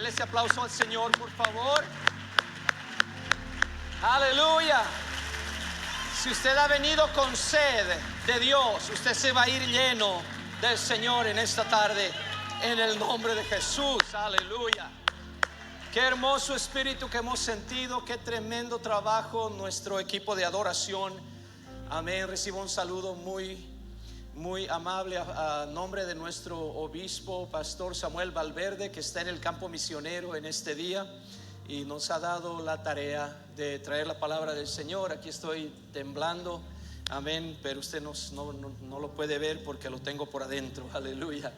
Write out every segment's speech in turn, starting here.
Dele ese aplauso al Señor, por favor. Aleluya. Si usted ha venido con sed de Dios, usted se va a ir lleno del Señor en esta tarde, en el nombre de Jesús. Aleluya. Qué hermoso espíritu que hemos sentido, qué tremendo trabajo nuestro equipo de adoración. Amén. Recibo un saludo muy amable a nombre de nuestro obispo, pastor Samuel Valverde, que está en el campo misionero en este día y nos ha dado la tarea de traer la palabra del Señor. Aquí estoy temblando, amén, pero usted no lo puede ver porque lo tengo por adentro. Aleluya,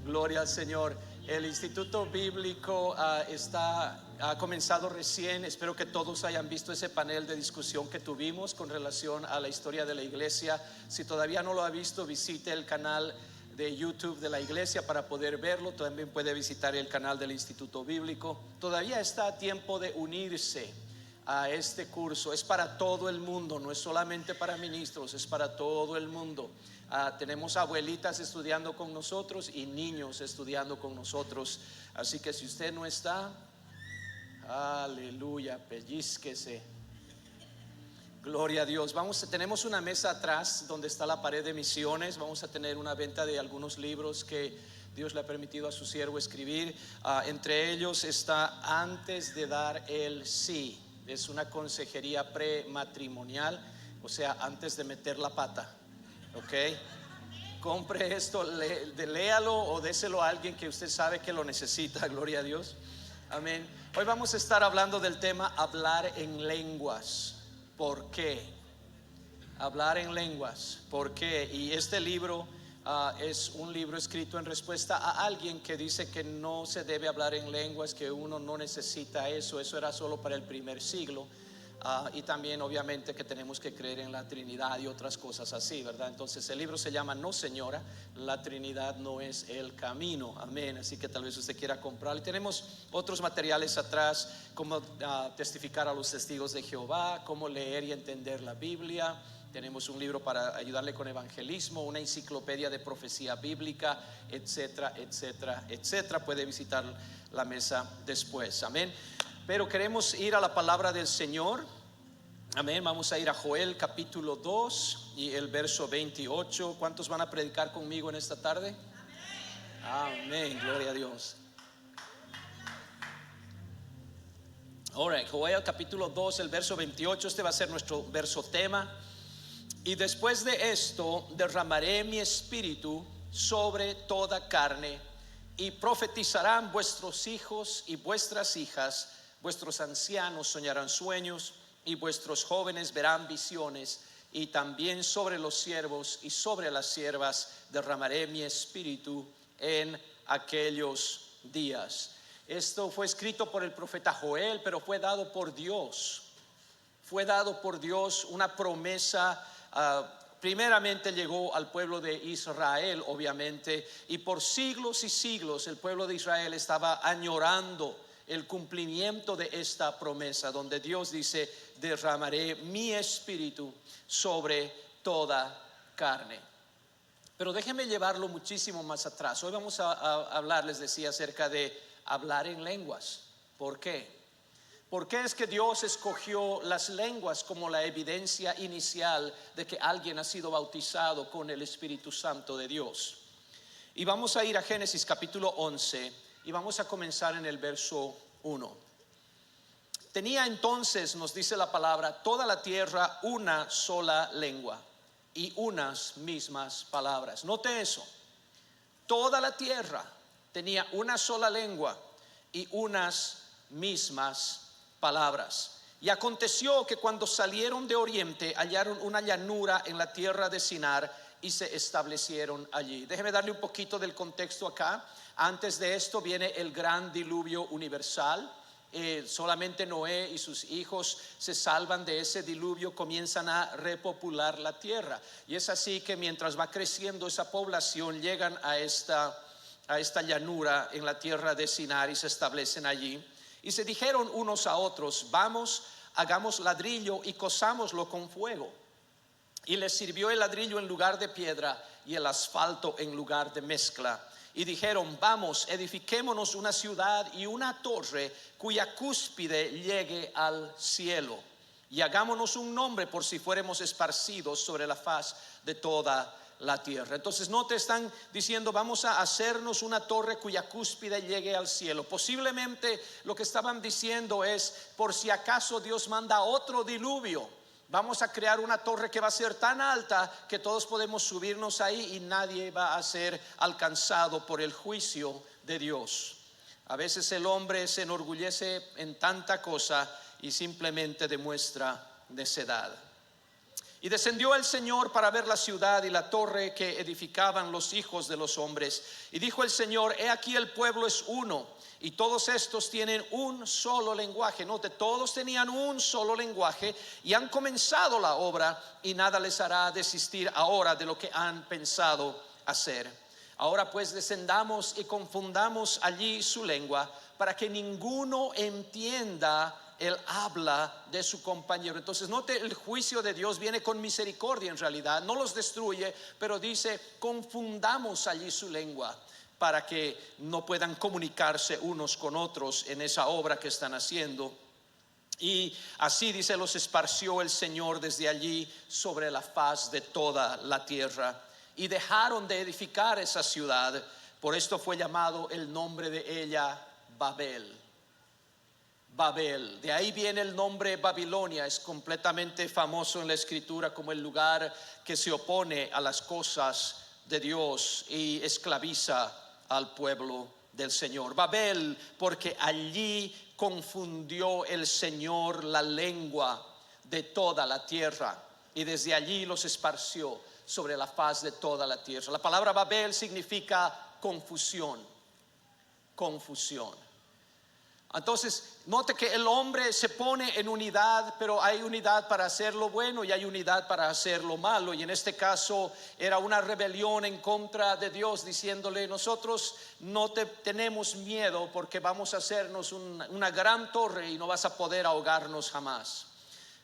gloria al Señor. El Instituto Bíblico ha comenzado recién. Espero que todos hayan visto ese panel de discusión que tuvimos con relación a la historia de la iglesia. Si todavía no lo ha visto, visite el canal de YouTube de la iglesia para poder verlo. También puede visitar el canal del Instituto Bíblico. Todavía está a tiempo de unirse a este curso. Es para todo el mundo, no es solamente para ministros, es para todo el mundo. Tenemos abuelitas estudiando con nosotros y niños estudiando con nosotros. Así que si usted no está, aleluya, pellizquese. Gloria a Dios. Tenemos una mesa atrás donde está la pared de misiones. Vamos a tener una venta de algunos libros que Dios le ha permitido a su siervo escribir. Entre ellos está Antes de dar el sí. Es una consejería prematrimonial, o sea, antes de meter la pata. Ok, compre esto, léalo o déselo a alguien que usted sabe que lo necesita. Gloria a Dios, amén. Hoy vamos a estar hablando del tema hablar en lenguas. ¿Por qué? Hablar en lenguas, ¿por qué? Y este libro es un libro escrito en respuesta a alguien que dice que no se debe hablar en lenguas, que uno no necesita eso era solo para el primer siglo. Y también obviamente que tenemos que creer en la Trinidad y otras cosas así, ¿verdad? Entonces el libro se llama No Señora, la Trinidad no es el camino, amén. Así que tal vez usted quiera comprarlo. Y tenemos otros materiales atrás, como testificar a los testigos de Jehová, cómo leer y entender la Biblia. Tenemos un libro para ayudarle con evangelismo, una enciclopedia de profecía bíblica, etcétera, etcétera, etcétera. Puede visitar la mesa después, amén. Pero queremos ir a la palabra del Señor. Amén. Vamos a ir a Joel capítulo 2 y el verso 28. ¿Cuántos van a predicar conmigo en esta tarde? Amén. Gloria a Dios. Ahora, Joel capítulo 2, el verso 28. Este va a ser nuestro verso tema. Y después de esto derramaré mi espíritu sobre toda carne, y profetizarán vuestros hijos y vuestras hijas. Vuestros ancianos soñarán sueños y vuestros jóvenes verán visiones, y también sobre los siervos y sobre las siervas derramaré mi espíritu en aquellos días. Esto fue escrito por el profeta Joel, pero fue dado por Dios. Fue dado por Dios una promesa. Primeramente llegó al pueblo de Israel, obviamente, y por siglos y siglos el pueblo de Israel estaba añorando el cumplimiento de esta promesa, donde Dios dice: derramaré mi espíritu sobre toda carne. Pero déjenme llevarlo muchísimo más atrás. Hoy vamos a hablar, les decía, acerca de hablar en lenguas. ¿Por qué? ¿Por qué es que Dios escogió las lenguas como la evidencia inicial de que alguien ha sido bautizado con el Espíritu Santo de Dios? Y vamos a ir a Génesis capítulo 11 y vamos a comenzar en el verso 1. Tenía entonces, nos dice la palabra, toda la tierra una sola lengua y unas mismas palabras. Note eso. Toda la tierra tenía una sola lengua y unas mismas palabras. Y aconteció que cuando salieron de oriente hallaron una llanura en la tierra de Sinar y se establecieron allí. Déjeme darle un poquito del contexto acá. Antes de esto viene el gran diluvio universal. Solamente Noé y sus hijos se salvan de ese diluvio, comienzan a repopular la tierra. Y es así que mientras va creciendo esa población, llegan a esta llanura en la tierra de Sinar y se establecen allí. Y se dijeron unos a otros: vamos, hagamos ladrillo y cozámoslo con fuego. Y les sirvió el ladrillo en lugar de piedra y el asfalto en lugar de mezcla. y dijeron: vamos, edifiquémonos una ciudad y una torre cuya cúspide llegue al cielo, y hagámonos un nombre por si fuéramos esparcidos sobre la faz de toda la tierra. Entonces no te están diciendo: vamos a hacernos una torre cuya cúspide llegue al cielo. Posiblemente lo que estaban diciendo es: por si acaso Dios manda otro diluvio, vamos a crear una torre que va a ser tan alta que todos podemos subirnos ahí y nadie va a ser alcanzado por el juicio de Dios. A veces el hombre se enorgullece en tanta cosa y simplemente demuestra necedad. Y descendió el Señor para ver la ciudad y la torre que edificaban los hijos de los hombres. Y dijo el Señor: he aquí el pueblo es uno, y todos estos tienen un solo lenguaje. Note, todos tenían un solo lenguaje y han comenzado la obra, y nada les hará desistir ahora de lo que han pensado hacer. Ahora pues descendamos y confundamos allí su lengua, para que ninguno entienda el habla de su compañero. Entonces note, el juicio de Dios viene con misericordia. En realidad no los destruye, pero dice: confundamos allí su lengua, para que no puedan comunicarse unos con otros en esa obra que están haciendo. Y así dice: los esparció el Señor desde allí sobre la faz de toda la tierra, y dejaron de edificar esa ciudad. Por esto fue llamado el nombre de ella Babel. Babel, de ahí viene el nombre Babilonia. Es completamente famoso en la escritura como el lugar que se opone a las cosas de Dios y esclaviza al pueblo del Señor. Babel, porque allí confundió el Señor la lengua de toda la tierra, y desde allí los esparció sobre la faz de toda la tierra. La palabra Babel significa confusión, confusión. Entonces note que el hombre se pone en unidad, pero hay unidad para hacer lo bueno y hay unidad para hacer lo malo. Y en este caso era una rebelión en contra de Dios, diciéndole: nosotros no tenemos miedo, porque vamos a hacernos una gran torre y no vas a poder ahogarnos jamás.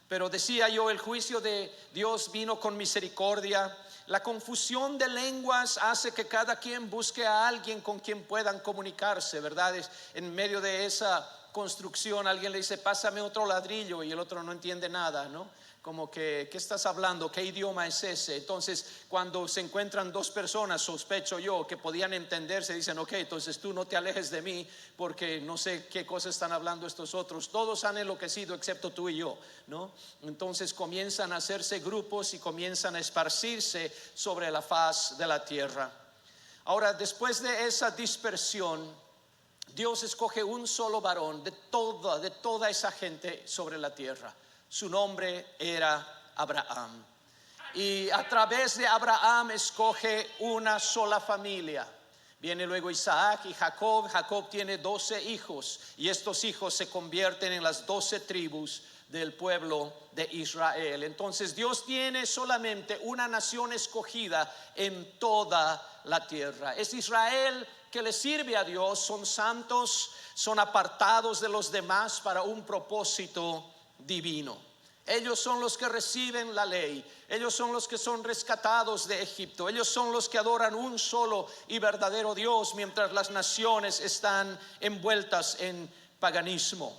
Pero decía yo, el juicio de Dios vino con misericordia. La confusión de lenguas hace que cada quien busque a alguien con quien puedan comunicarse, ¿verdad? En medio de esa construcción alguien le dice: pásame otro ladrillo, y el otro no entiende nada, ¿no? Como que, ¿qué estás hablando? ¿Qué idioma es ese? Entonces, cuando se encuentran dos personas, sospecho yo, que podían entenderse, dicen: ok, entonces tú no te alejes de mí, porque no sé qué cosas están hablando estos otros. Todos han enloquecido excepto tú y yo, ¿no? Entonces comienzan a hacerse grupos y comienzan a esparcirse sobre la faz de la tierra. Ahora, después de esa dispersión, Dios escoge un solo varón de toda esa gente sobre la tierra. Su nombre era Abraham, y a través de Abraham escoge una sola familia. Viene luego Isaac y Jacob. Jacob tiene 12 hijos, y estos hijos se convierten en las 12 tribus del pueblo de Israel. Entonces Dios tiene solamente una nación escogida en toda la tierra. Es Israel, que le sirve a Dios. Son santos, son apartados de los demás para un propósito divino. Ellos son los que reciben la ley. Ellos son los que son rescatados de Egipto. Ellos son los que adoran un solo y verdadero Dios, mientras las naciones están envueltas en paganismo.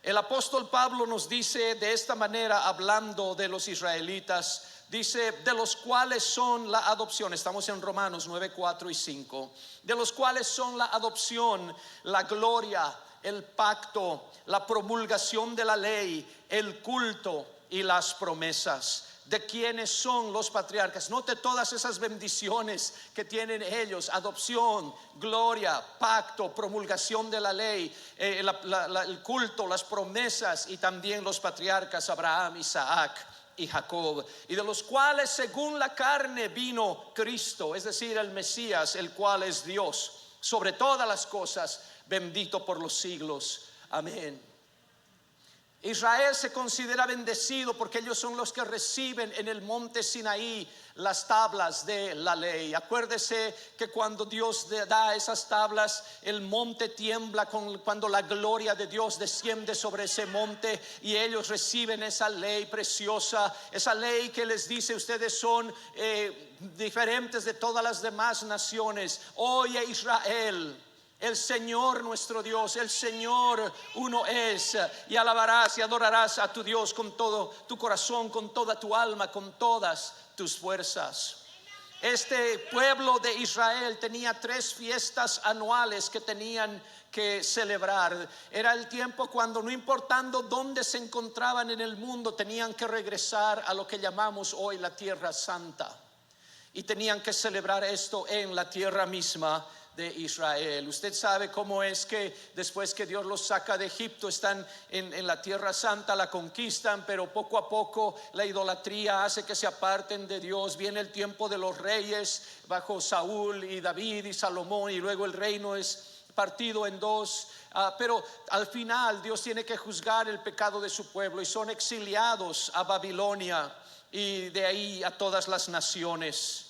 El apóstol Pablo nos dice de esta manera, hablando de los israelitas, dice: de los cuales son la adopción. Estamos en Romanos 9, 4 y 5. De los cuales son la adopción, la gloria, el pacto, la promulgación de la ley, el culto y las promesas. De quienes son los patriarcas. Note todas esas bendiciones que tienen ellos: adopción, gloria, pacto, promulgación de la ley, el culto, las promesas, y también los patriarcas Abraham, Isaac y Jacob. Y de los cuales según la carne vino Cristo, es decir, el Mesías, el cual es Dios sobre todas las cosas, bendito por los siglos. Amén. Israel se considera bendecido porque ellos son los que reciben en el monte Sinaí las tablas de la ley. Acuérdese que cuando Dios da esas tablas, el monte tiembla cuando la gloria de Dios desciende sobre ese monte, y ellos reciben esa ley preciosa, esa ley que les dice: ustedes son diferentes de todas las demás naciones. Oye, Israel, el Señor nuestro Dios, el Señor uno es, y alabarás y adorarás a tu Dios con todo tu corazón, con toda tu alma, con todas tus fuerzas. Este pueblo de Israel tenía 3 fiestas anuales que tenían que celebrar. Era el tiempo cuando, no importando dónde se encontraban en el mundo, tenían que regresar a lo que llamamos hoy la Tierra Santa, y tenían que celebrar esto en la tierra misma de Israel. Usted sabe cómo es que después que Dios los saca de Egipto, están en la Tierra Santa, la conquistan, pero poco a poco la idolatría hace que se aparten de Dios. Viene el tiempo de los reyes bajo Saúl y David y Salomón, y luego el reino es partido en 2. Pero al final Dios tiene que juzgar el pecado de su pueblo, y son exiliados a Babilonia, y de ahí a todas las naciones.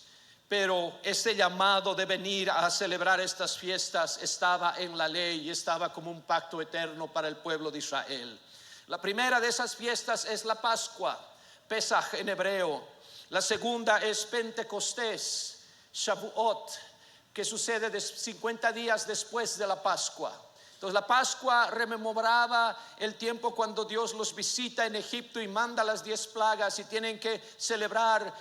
Pero este llamado de venir a celebrar estas fiestas estaba en la ley, y estaba como un pacto eterno para el pueblo de Israel. La primera de esas fiestas es la Pascua, Pesaj en hebreo. La segunda es Pentecostés, Shavuot, que sucede 50 días después de la Pascua. Entonces la Pascua rememoraba el tiempo cuando Dios los visita en Egipto y manda las 10 plagas, y tienen que celebrar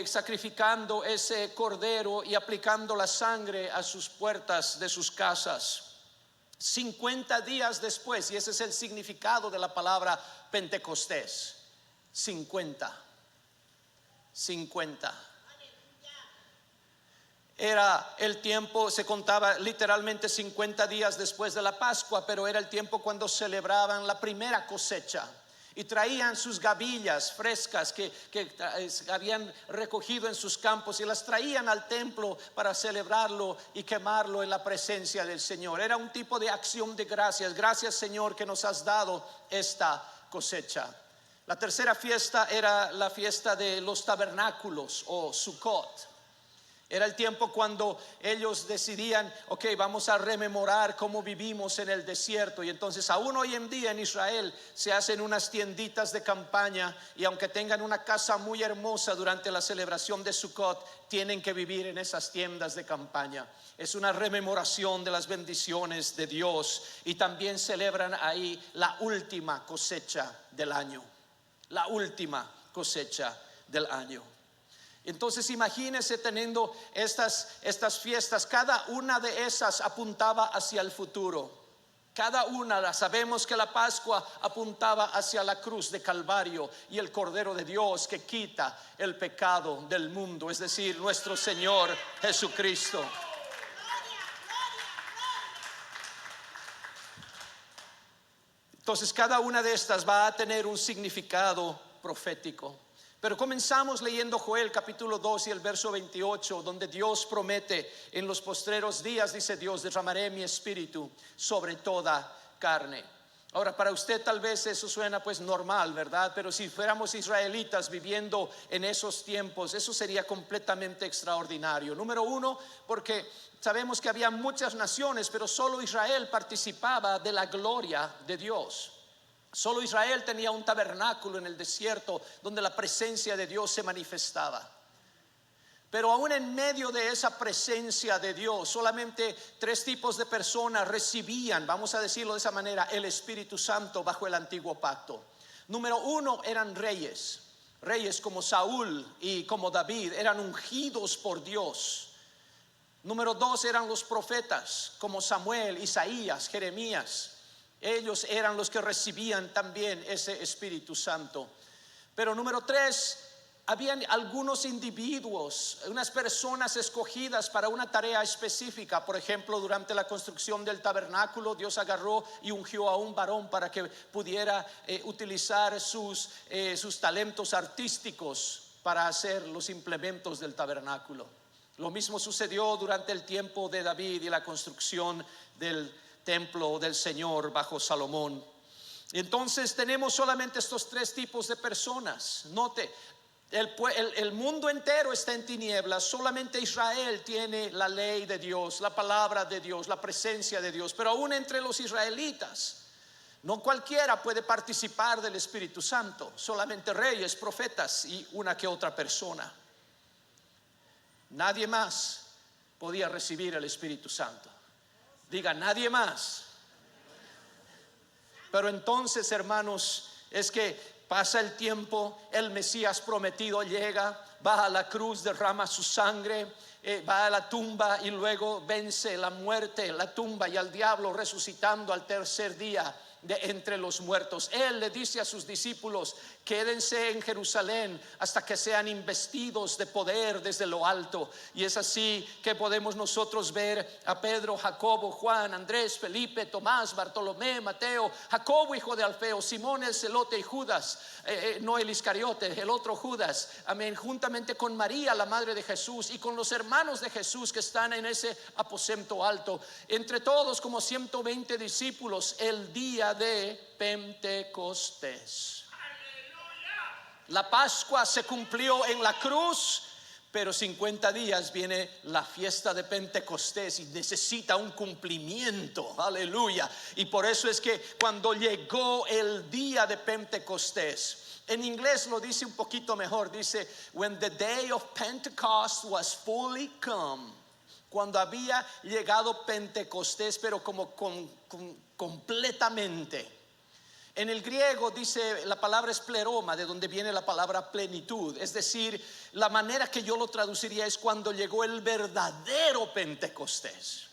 sacrificando ese cordero y aplicando la sangre a sus puertas de sus casas. 50 días después, y ese es el significado de la palabra Pentecostés: 50. Era el tiempo, se contaba literalmente 50 días después de la Pascua, pero era el tiempo cuando celebraban la primera cosecha, y traían sus gavillas frescas que habían recogido en sus campos, y las traían al templo para celebrarlo y quemarlo en la presencia del Señor. Era un tipo de acción de gracias. Gracias, Señor, que nos has dado esta cosecha. La tercera fiesta era la fiesta de los tabernáculos, o Sukkot. Era el tiempo cuando ellos decidían: ok, vamos a rememorar cómo vivimos en el desierto. Y entonces aún hoy en día en Israel se hacen unas tienditas de campaña, y aunque tengan una casa muy hermosa, durante la celebración de Sukkot tienen que vivir en esas tiendas de campaña. Es una rememoración de las bendiciones de Dios, y también celebran ahí la última cosecha del año. La última cosecha del año. Entonces imagínense teniendo estas fiestas. Cada una de esas apuntaba hacia el futuro. Cada una, sabemos que la Pascua apuntaba hacia la cruz de Calvario y el Cordero de Dios que quita el pecado del mundo, es decir, nuestro Señor Jesucristo. Entonces cada una de estas va a tener un significado profético. Pero comenzamos leyendo Joel capítulo 2 y el verso 28, donde Dios promete: en los postreros días, dice Dios, derramaré mi espíritu sobre toda carne. Ahora, para usted tal vez eso suena pues normal, ¿verdad? Pero si fuéramos israelitas viviendo en esos tiempos, eso sería completamente extraordinario. Número uno, porque sabemos que había muchas naciones, pero solo Israel participaba de la gloria de Dios. Solo Israel tenía un tabernáculo en el desierto donde la presencia de Dios se manifestaba. Pero aún en medio de esa presencia de Dios, solamente 3 tipos de personas recibían, vamos a decirlo de esa manera, el Espíritu Santo bajo el antiguo pacto. Número 1 eran reyes. Reyes como Saúl y como David eran ungidos por Dios. Número 2 eran los profetas como Samuel, Isaías, Jeremías. Ellos eran los que recibían también ese Espíritu Santo. Pero número 3, habían algunos individuos, unas personas escogidas para una tarea específica. Por ejemplo, durante la construcción del tabernáculo, Dios agarró y ungió a un varón para que pudiera utilizar sus talentos artísticos para hacer los implementos del tabernáculo. Lo mismo sucedió durante el tiempo de David y la construcción del templo del Señor bajo Salomón. Entonces tenemos solamente estos tres tipos de personas. Note, el mundo entero está en tinieblas. Solamente Israel tiene la ley de Dios, la palabra de Dios, la presencia de Dios. Pero aún entre los israelitas, no cualquiera puede participar del Espíritu Santo. Solamente reyes, profetas y una que otra persona. Nadie más podía recibir el Espíritu Santo. Diga, nadie más. Pero entonces, hermanos, es que pasa el tiempo, el Mesías prometido llega, va a la cruz, derrama su sangre, va a la tumba y luego vence la muerte, la tumba y al diablo, resucitando al tercer día de entre los muertos. Él le dice a sus discípulos: quédense en Jerusalén hasta que sean investidos de poder desde lo alto. Y es así que podemos nosotros ver a Pedro, Jacobo, Juan, Andrés, Felipe, Tomás, Bartolomé, Mateo, Jacobo hijo de Alfeo, Simón el celote y Judas, no el Iscariote, el otro Judas, amén, juntamente con María la madre de Jesús y con los hermanos de Jesús que están en ese aposento alto. Entre todos como 120 discípulos el día de Pentecostés. La Pascua se cumplió en la cruz, pero 50 días viene la fiesta de Pentecostés y necesita un cumplimiento, aleluya. Y por eso es que cuando llegó el día de Pentecostés, en inglés lo dice un poquito mejor, dice when the day of Pentecost was fully come. Cuando había llegado Pentecostés, pero como completamente. En el griego dice, la palabra es pleroma, de donde viene la palabra plenitud. Es decir, la manera que yo lo traduciría es cuando llegó el verdadero Pentecostés.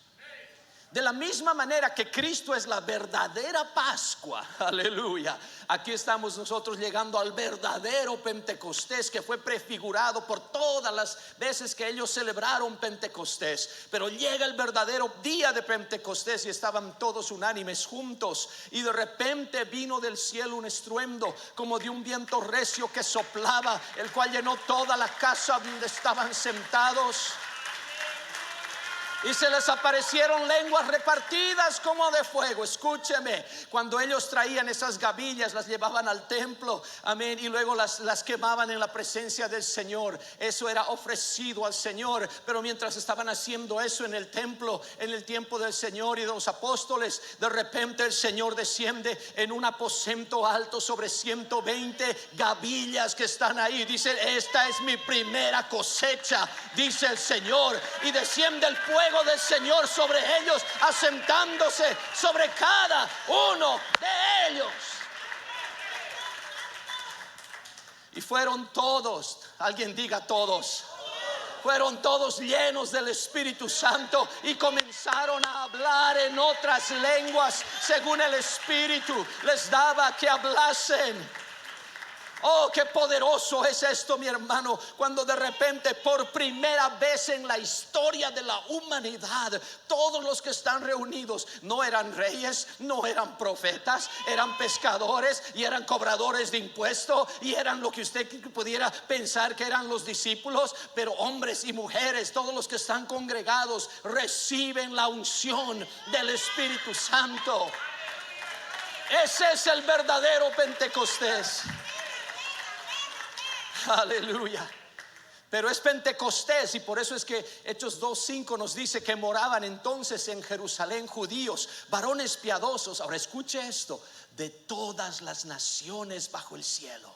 De la misma manera que Cristo es la verdadera Pascua, aleluya, aquí estamos nosotros llegando al verdadero Pentecostés, que fue prefigurado por todas las veces que ellos celebraron Pentecostés. Pero llega el verdadero día de Pentecostés y estaban todos unánimes juntos, y de repente vino del cielo un estruendo como de un viento recio que soplaba, el cual llenó toda la casa donde estaban sentados. Y se les aparecieron lenguas repartidas como de fuego. Escúcheme, cuando ellos traían esas gavillas, las llevaban al templo, amén, y luego las quemaban en la presencia del Señor. Eso era ofrecido al Señor. Pero mientras estaban haciendo eso en el templo, en el tiempo del Señor y de los apóstoles, de repente el Señor desciende en un aposento alto sobre 120 gavillas que están ahí. Dice: esta es mi primera cosecha, dice el Señor. Y desciende el fuego del Señor sobre ellos, asentándose sobre cada uno de ellos. Y fueron todos, alguien diga todos, fueron todos llenos del Espíritu Santo y comenzaron a hablar en otras lenguas según el Espíritu les daba que hablasen. Oh, qué poderoso es esto, mi hermano, cuando de repente por primera vez en la historia de la humanidad, todos los que están reunidos no eran reyes, no eran profetas, eran pescadores y eran cobradores de impuestos y eran lo que usted pudiera pensar que eran los discípulos, pero hombres y mujeres, todos los que están congregados reciben la unción del Espíritu Santo. Ese es el verdadero Pentecostés. Aleluya. Pero es Pentecostés, y por eso es que Hechos 2:5 nos dice que moraban entonces en Jerusalén judíos, varones piadosos. Ahora escuche esto: de todas las naciones bajo el cielo.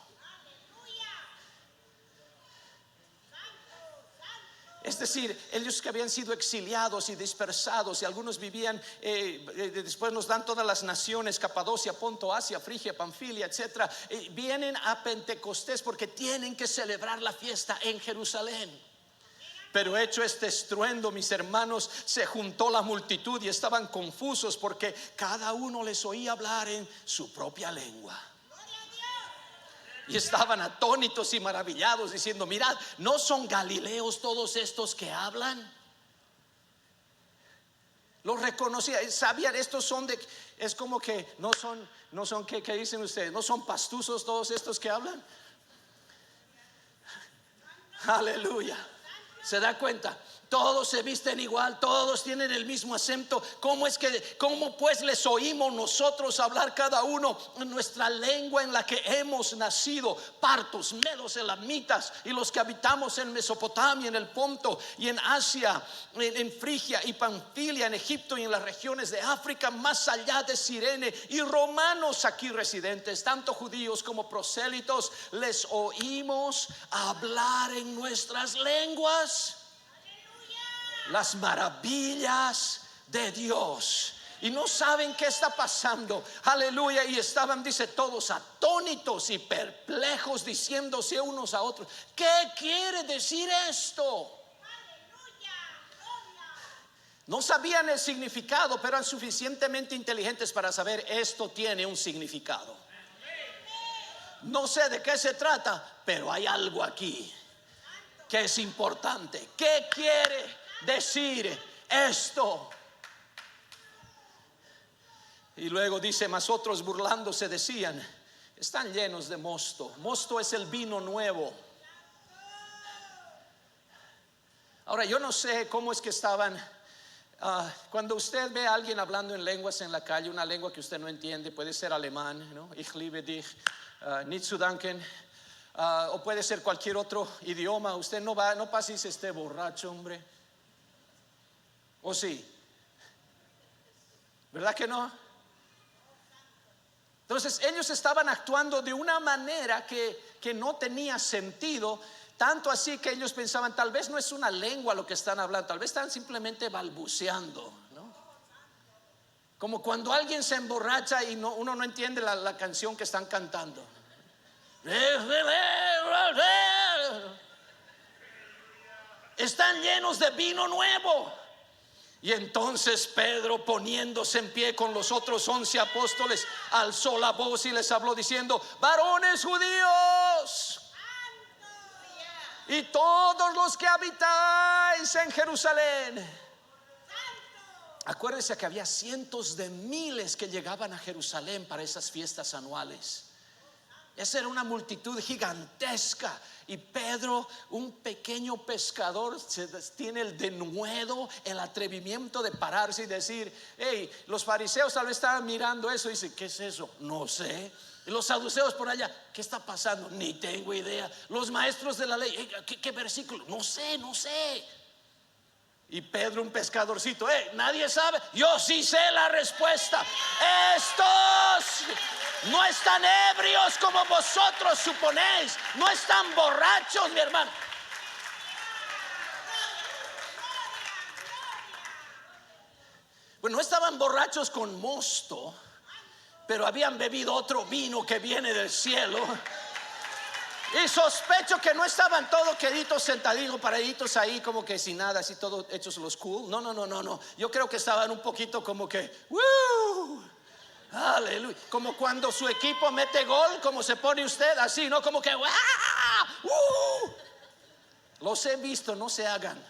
Es decir, ellos que habían sido exiliados y dispersados, y algunos vivían, después nos dan todas las naciones: Capadocia, Ponto, Asia, Frigia, Panfilia, etcétera, vienen a Pentecostés porque tienen que celebrar la fiesta en Jerusalén. Pero hecho este estruendo, mis hermanos, se juntó la multitud y estaban confusos porque cada uno les oía hablar en su propia lengua. Y estaban atónitos y maravillados, diciendo: mirad, ¿no son galileos todos estos que hablan? Los reconocía, sabían, estos son de, es como que no son ¿qué dicen ustedes? ¿No son pastuzos todos estos que hablan? Aleluya. ¿Se da cuenta? Todos se visten igual, todos tienen el mismo acento. ¿Cómo pues les oímos nosotros hablar cada uno en nuestra lengua en la que hemos nacido? Partos, medos, elamitas y los que habitamos en Mesopotamia, en el Ponto y en Asia, en Frigia y Panfilia, en Egipto y en las regiones de África, más allá de Cirene, y romanos aquí residentes, tanto judíos como prosélitos, les oímos hablar en nuestras lenguas las maravillas de Dios. Y no saben qué está pasando. Aleluya. Y estaban, dice, todos atónitos y perplejos, diciéndose unos a otros: ¿qué quiere decir esto? No sabían el significado, pero eran suficientemente inteligentes para saber: esto tiene un significado. No sé de qué se trata, pero hay algo aquí que es importante. ¿Qué quiere decir esto? Y luego dice: mas otros burlándose decían: están llenos de mosto. Mosto es el vino nuevo. Ahora yo no sé cómo es que estaban. Cuando usted ve a alguien hablando en lenguas en la calle, una lengua que usted no entiende, puede ser alemán, ¿no? Ich liebe dich, nicht zu danken, o puede ser cualquier otro idioma. Usted no pasa y dice: este borracho, hombre. ¿O sí? ¿Verdad que no? Entonces ellos estaban actuando de una manera que no tenía sentido. Tanto así que ellos pensaban: tal vez no es una lengua lo que están hablando, tal vez están simplemente balbuceando, ¿no? Como cuando alguien se emborracha y uno no entiende la canción que están cantando. Están llenos de vino nuevo. Y entonces Pedro, poniéndose en pie con los otros 11 apóstoles, alzó la voz y les habló diciendo: varones judíos y todos los que habitáis en Jerusalén. Acuérdense que había cientos de miles que llegaban a Jerusalén para esas fiestas anuales. Esa era una multitud gigantesca. Y Pedro, un pequeño pescador, tiene el denuedo, el atrevimiento de pararse y decir: hey, los fariseos tal vez estaban mirando eso y dicen: ¿qué es eso? No sé. Y los saduceos por allá: ¿qué está pasando? Ni tengo idea. Los maestros de la ley: hey, ¿qué versículo? No sé. Y Pedro, un pescadorcito: nadie sabe. Yo sí sé la respuesta. Estos no están ebrios como vosotros suponéis. No están borrachos, mi hermano. Bueno, no estaban borrachos con mosto, pero habían bebido otro vino que viene del cielo. Y sospecho que no estaban todos queditos, sentaditos, paraditos ahí como que sin nada, así todos hechos los cool. No. Yo creo que estaban un poquito como que ¡woo! Aleluya. Como cuando su equipo mete gol, como se pone usted, así, ¿no? Como que ¡woo! Los he visto, no se hagan.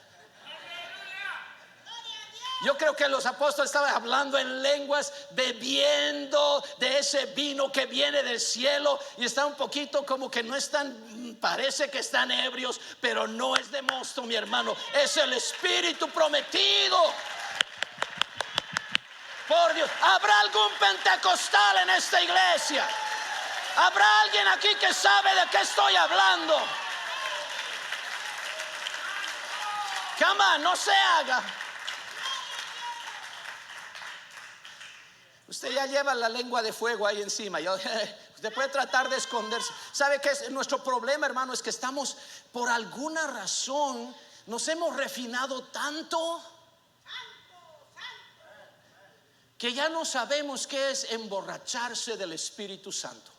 Yo creo que los apóstoles estaban hablando en lenguas, bebiendo de ese vino que viene del cielo, y están un poquito como que no están, parece que están ebrios, pero no es de mosto, mi hermano, es el Espíritu prometido. Por Dios, ¿habrá algún pentecostal en esta iglesia? ¿Habrá alguien aquí que sabe de qué estoy hablando? Come on, no se haga. Usted ya lleva la lengua de fuego ahí encima. Usted puede tratar de esconderse. ¿Sabe qué es nuestro problema, hermano? Es que estamos, por alguna razón, nos hemos refinado tanto que ya no sabemos qué es emborracharse del Espíritu Santo.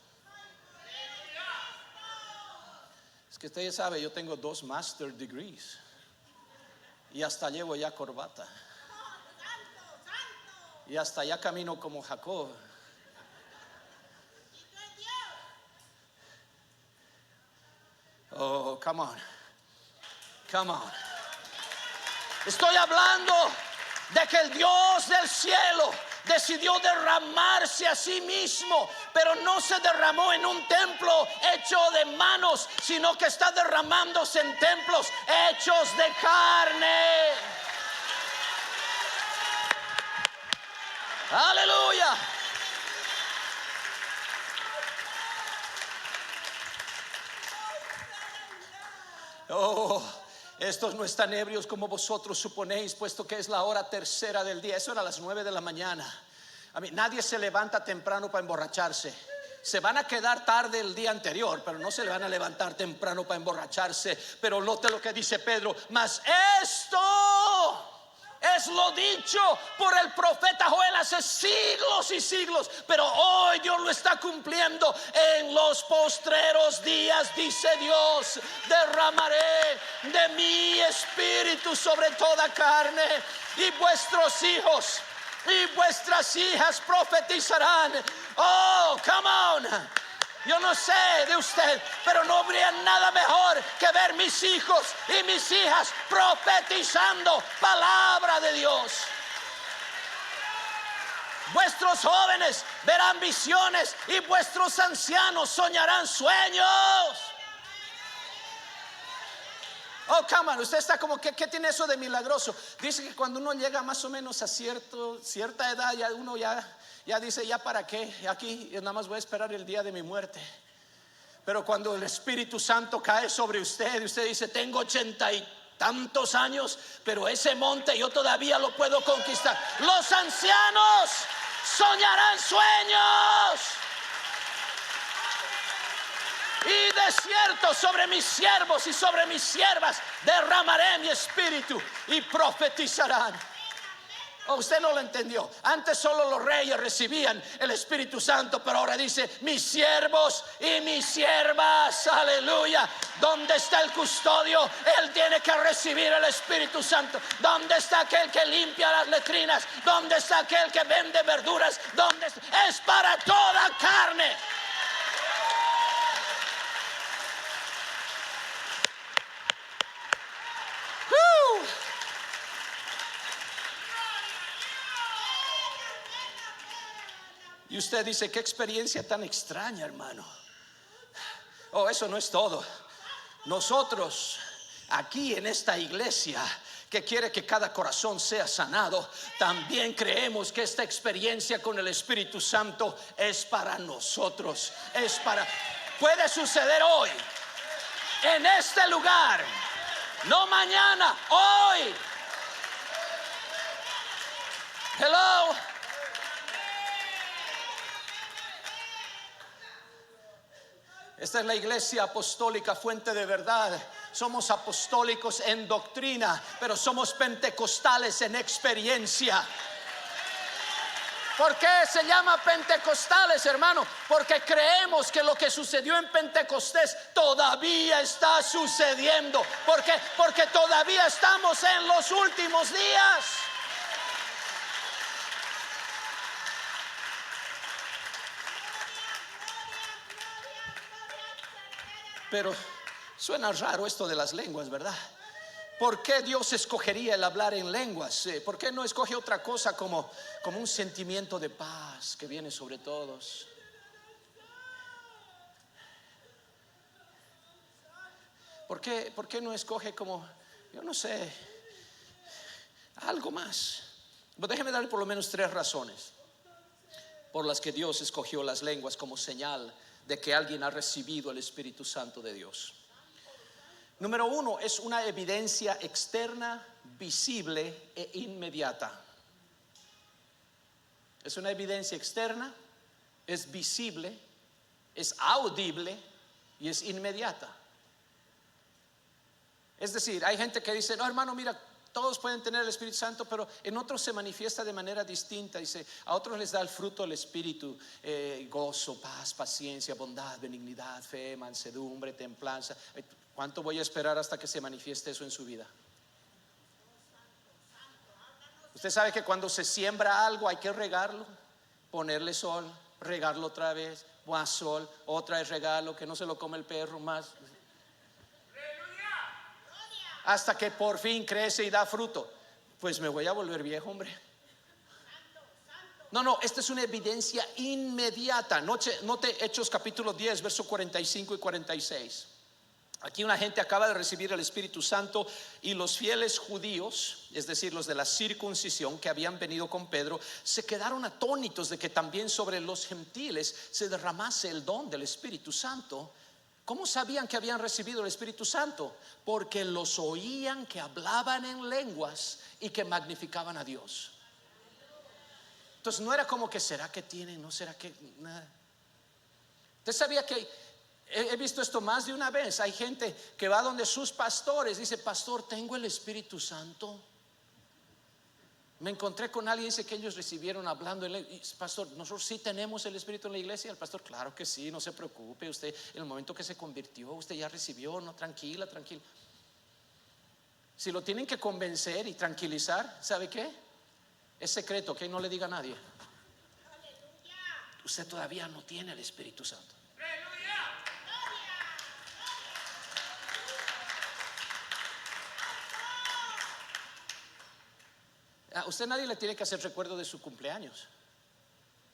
Es que usted ya sabe, yo tengo 2 master degrees y hasta llevo ya corbata. Y hasta ya camino como Jacob. Oh, come on. Estoy hablando de que el Dios del cielo decidió derramarse a sí mismo, pero no se derramó en un templo hecho de manos, sino que está derramándose en templos hechos de carne. Aleluya. Oh, estos no están ebrios como vosotros suponéis, puesto que es la hora tercera del día. Eso era a las 9 de la mañana. Nadie se levanta temprano para emborracharse. Se van a quedar tarde el día anterior, pero no se le van a levantar temprano para emborracharse. Pero note lo que dice Pedro: mas esto es lo dicho por el profeta Joel hace siglos y siglos, pero hoy Dios lo está cumpliendo. En los postreros días, dice Dios, derramaré de mi espíritu sobre toda carne, y vuestros hijos y vuestras hijas profetizarán. Oh, come on. Yo no sé de usted, pero no habría nada mejor que ver mis hijos y mis hijas profetizando palabra de Dios. Vuestros jóvenes verán visiones y vuestros ancianos soñarán sueños. Oh, come on, usted está como, ¿qué tiene eso de milagroso? Dice que cuando uno llega más o menos a cierta edad, ya uno ya dice, ¿ya para qué? Aquí nada más voy a esperar el día de mi muerte. Pero cuando el Espíritu Santo cae sobre usted, usted dice, tengo 80 y tantos años, pero ese monte yo todavía lo puedo conquistar. Los ancianos soñarán sueños. Y de cierto sobre mis siervos y sobre mis siervas derramaré mi espíritu y profetizarán. Oh, usted no lo entendió. Antes solo los reyes recibían el Espíritu Santo, pero ahora dice mis siervos y mis siervas. Aleluya. ¿Dónde está el custodio? Él tiene que recibir el Espíritu Santo. ¿Dónde está aquel que limpia las letrinas? ¿Dónde está aquel que vende verduras? ¿Dónde está? Es para toda carne. Y usted dice, qué experiencia tan extraña, hermano. Oh, eso no es todo. Nosotros aquí en esta iglesia que quiere que cada corazón sea sanado, también creemos que esta experiencia con el Espíritu Santo es para nosotros. Puede suceder hoy, en este lugar, no mañana, hoy. Hello. Esta es la iglesia apostólica Fuente de Verdad. Somos apostólicos en doctrina, pero somos pentecostales en experiencia. ¿Por qué se llama pentecostales, hermano? Porque creemos que lo que sucedió en Pentecostés todavía está sucediendo. ¿Por qué? Porque todavía estamos en los últimos días. Pero suena raro esto de las lenguas, ¿verdad? ¿Por qué Dios escogería el hablar en lenguas? ¿Por qué no escoge otra cosa como un sentimiento de paz que viene sobre todos? ¿Por qué no escoge como, yo no sé, algo más? Pero déjeme darle por lo menos 3 razones por las que Dios escogió las lenguas como señal de que alguien ha recibido el Espíritu Santo de Dios. Número 1, es una evidencia externa, visible e inmediata. Es una evidencia externa, es visible, es audible y es inmediata. Es decir, hay gente que dice, no, hermano, mira, todos pueden tener el Espíritu Santo, pero en otros se manifiesta de manera distinta. Dice, a otros les da el fruto del Espíritu, gozo, paz, paciencia, bondad, benignidad, fe, mansedumbre, templanza. ¿Cuánto voy a esperar hasta que se manifieste eso en su vida? Usted sabe que cuando se siembra algo hay que regarlo, ponerle sol, regarlo otra vez, más sol, otra vez regarlo, que no se lo come el perro más, hasta que por fin crece y da fruto. Pues me voy a volver viejo, hombre. No, esta es una evidencia inmediata. Note Hechos capítulo 10, verso 45 y 46. Aquí una gente acaba de recibir el Espíritu Santo y los fieles judíos, es decir, los de la circuncisión que habían venido con Pedro, se quedaron atónitos de que también sobre los gentiles se derramase el don del Espíritu Santo. ¿Cómo sabían que habían recibido el Espíritu Santo? Porque los oían que hablaban en lenguas y que magnificaban a Dios. Entonces no era como que será que tienen, no será que nada. Usted sabía que he visto esto más de una vez. Hay gente que va donde sus pastores, dice: pastor, tengo el Espíritu Santo. Me encontré con alguien, dice que ellos recibieron hablando en lengua. Pastor, nosotros sí tenemos el Espíritu en la iglesia. El pastor: claro que sí, no se preocupe. Usted, en el momento que se convirtió, usted ya recibió. No, tranquila. Si lo tienen que convencer y tranquilizar, ¿sabe qué? Es secreto, que no le diga a nadie. Usted todavía no tiene el Espíritu Santo. A usted nadie le tiene que hacer recuerdo de su cumpleaños.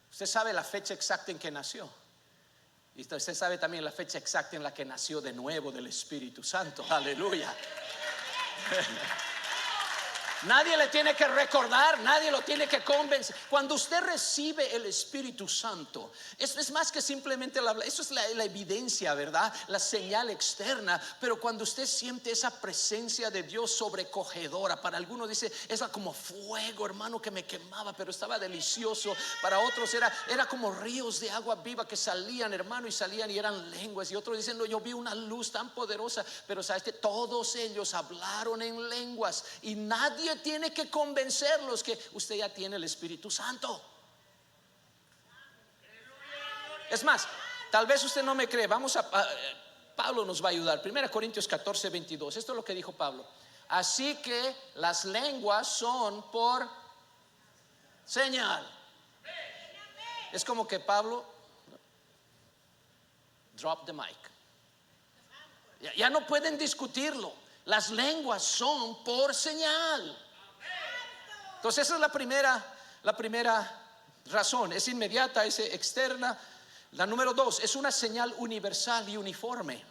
Usted sabe la fecha exacta en que nació. Y usted sabe también la fecha exacta en la que nació de nuevo del Espíritu Santo. Aleluya. Nadie le tiene que recordar, nadie lo tiene que convencer. Cuando usted recibe el Espíritu Santo, es más que simplemente eso es la evidencia, ¿verdad? La señal externa. Pero cuando usted siente esa presencia de Dios sobrecogedora, para algunos dice, es como fuego, hermano, que me quemaba, pero estaba delicioso. Para otros era como ríos de agua viva que salían, hermano, y salían y eran lenguas. Y otros dicen: no, yo vi una luz tan poderosa. Pero sabes que todos ellos hablaron en lenguas, y nadie tiene que convencerlos que usted ya tiene el Espíritu Santo. Es más, tal vez usted no me cree. Pablo nos va a ayudar. 1 Corintios 14, 22. Esto es lo que dijo Pablo. Así que las lenguas son por señal. Es como que Pablo drop the mic. Ya no pueden discutirlo. Las lenguas son por señal. Entonces esa es la primera razón. Es inmediata, es externa. La número 2, es una señal universal y uniforme.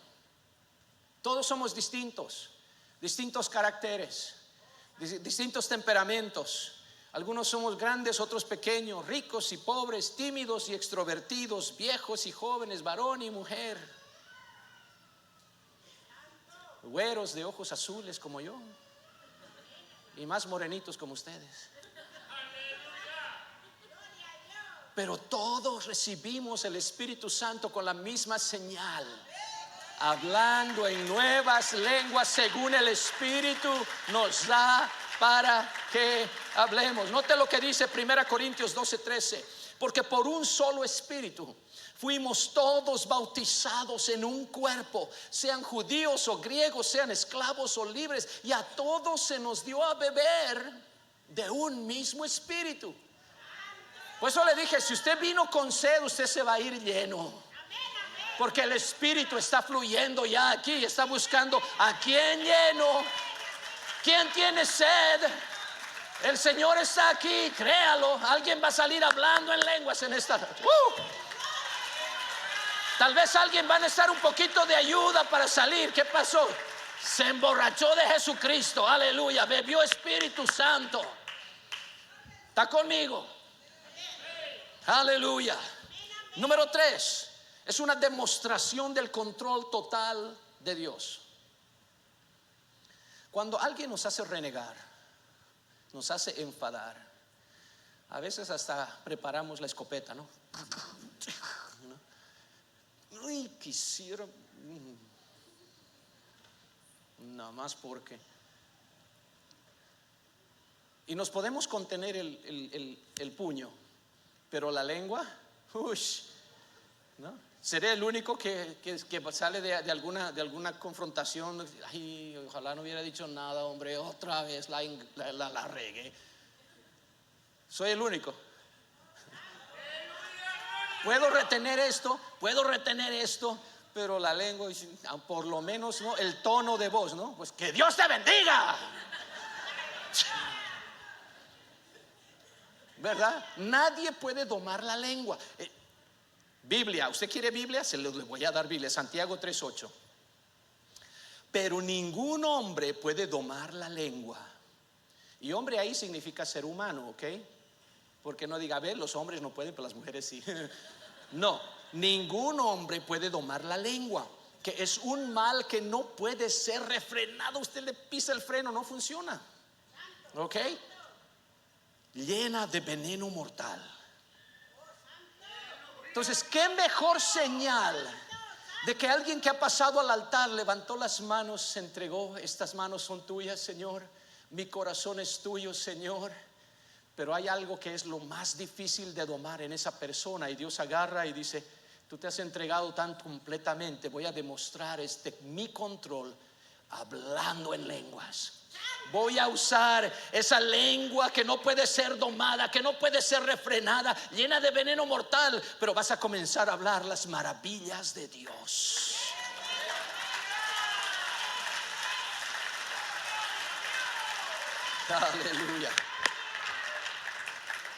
Todos somos distintos caracteres, distintos temperamentos. Algunos somos grandes, otros pequeños, ricos y pobres, tímidos y extrovertidos, viejos y jóvenes, varón y mujer, güeros de ojos azules como yo y más morenitos como ustedes. Pero todos recibimos el Espíritu Santo con la misma señal, hablando en nuevas lenguas según el Espíritu nos da para que hablemos. Note lo que dice 1 Corintios 12:13. Porque por un solo Espíritu fuimos todos bautizados en un cuerpo, sean judíos o griegos, sean esclavos o libres, y a todos se nos dio a beber de un mismo Espíritu. Por eso le dije, si usted vino con sed, usted se va a ir lleno, porque el Espíritu está fluyendo ya aquí, está buscando a quien lleno. ¿Quién tiene sed? El Señor está aquí, créalo. Alguien va a salir hablando en lenguas en esta Tal vez alguien va a necesitar un poquito de ayuda para salir. ¿Qué pasó? Se emborrachó de Jesucristo, aleluya, bebió Espíritu Santo. ¿Está conmigo? Aleluya. Número 3, es una demostración del control total de Dios. Cuando alguien nos hace renegar, nos hace enfadar, a veces hasta preparamos la escopeta, ¿no? Uy, quisiera, nada más porque. Y nos podemos contener el puño, pero la lengua, ¿no? Seré el único que sale de alguna confrontación. Ay, ojalá no hubiera dicho nada, hombre, otra vez la regué. Soy el único. Puedo retener esto, pero la lengua, por lo menos, ¿no? El tono de voz, ¿no? Pues que Dios te bendiga. ¿verdad? Nadie puede domar la lengua. Biblia, ¿usted quiere Biblia? Le voy a dar Biblia, Santiago 3:8. Pero ningún hombre puede domar la lengua. Y hombre ahí significa ser humano, ¿ok? Porque no diga, a ver, los hombres no pueden, pero las mujeres sí. No, ningún hombre puede domar la lengua, que es un mal que no puede ser refrenado. Usted le pisa el freno, no funciona, ¿ok? Llena de veneno mortal. Entonces, ¿qué mejor señal de que alguien que ha pasado al altar levantó las manos, se entregó? Estas manos son tuyas, Señor. Mi corazón es tuyo, Señor. Pero hay algo que es lo más difícil de domar en esa persona, y Dios agarra y dice: tú te has entregado tan completamente, voy a demostrar mi control hablando en lenguas. Voy a usar esa lengua que no puede ser domada, que no puede ser refrenada, llena de veneno mortal, pero vas a comenzar a hablar las maravillas de Dios. Aleluya.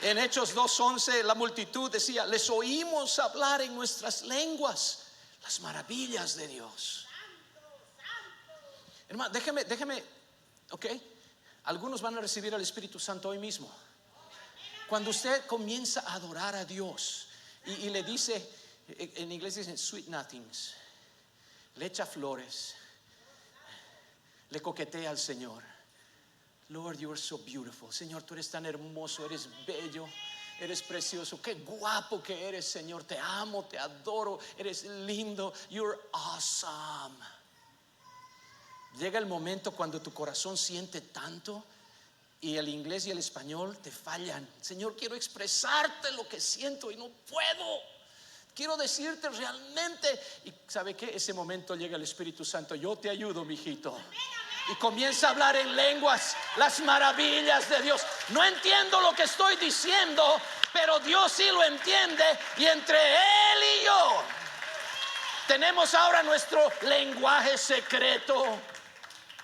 En Hechos 2:11 la multitud decía: les oímos hablar en nuestras lenguas las maravillas de Dios. Hermano, déjeme, ok. Algunos van a recibir al Espíritu Santo hoy mismo. Cuando usted comienza a adorar a Dios y le dice, en inglés dicen sweet nothings, le echa flores, le coquetea al Señor. Lord, you are so beautiful. Señor, tú eres tan hermoso, eres bello, eres precioso. Qué guapo que eres, Señor. Te amo, te adoro, eres lindo. You're awesome. Llega el momento cuando tu corazón siente tanto y el inglés y el español te fallan. Señor, quiero expresarte lo que siento y no puedo. Quiero decirte realmente. Y ¿sabe qué? Ese momento llega el Espíritu Santo. Yo te ayudo, mijito. Y comienza a hablar en lenguas las maravillas de Dios. No entiendo lo que estoy diciendo, pero Dios sí lo entiende. Y entre Él y yo tenemos ahora nuestro lenguaje secreto.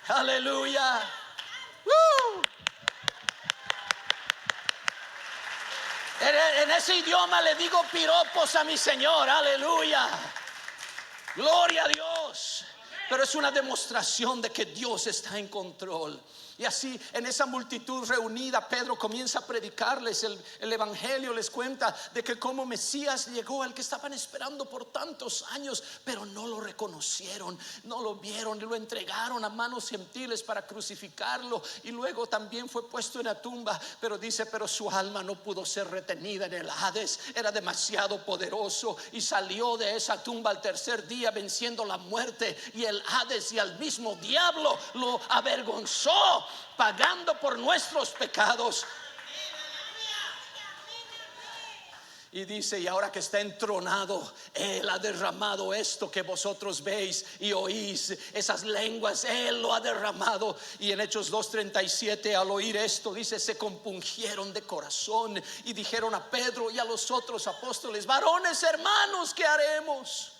Aleluya. En ese idioma le digo piropos a mi Señor. Aleluya. Gloria a Dios. Pero es una demostración de que Dios está en control. Y así en esa multitud reunida, Pedro comienza a predicarles el evangelio. Les cuenta de que como Mesías llegó, el que estaban esperando por tantos años, pero no lo reconocieron, no lo vieron, lo entregaron a manos gentiles para crucificarlo. Y luego también fue puesto en la tumba. Pero dice, pero su alma no pudo ser retenida en el Hades. Era demasiado poderoso y salió de esa tumba al tercer día, venciendo la muerte y el Hades, y al mismo diablo lo avergonzó, pagando por nuestros pecados. Y dice, y ahora que está entronado, Él ha derramado esto que vosotros veis y oís, esas lenguas, Él lo ha derramado. Y en Hechos 2:37, al oír esto, dice, se compungieron de corazón y dijeron a Pedro y a los otros apóstoles: varones, hermanos, ¿qué haremos?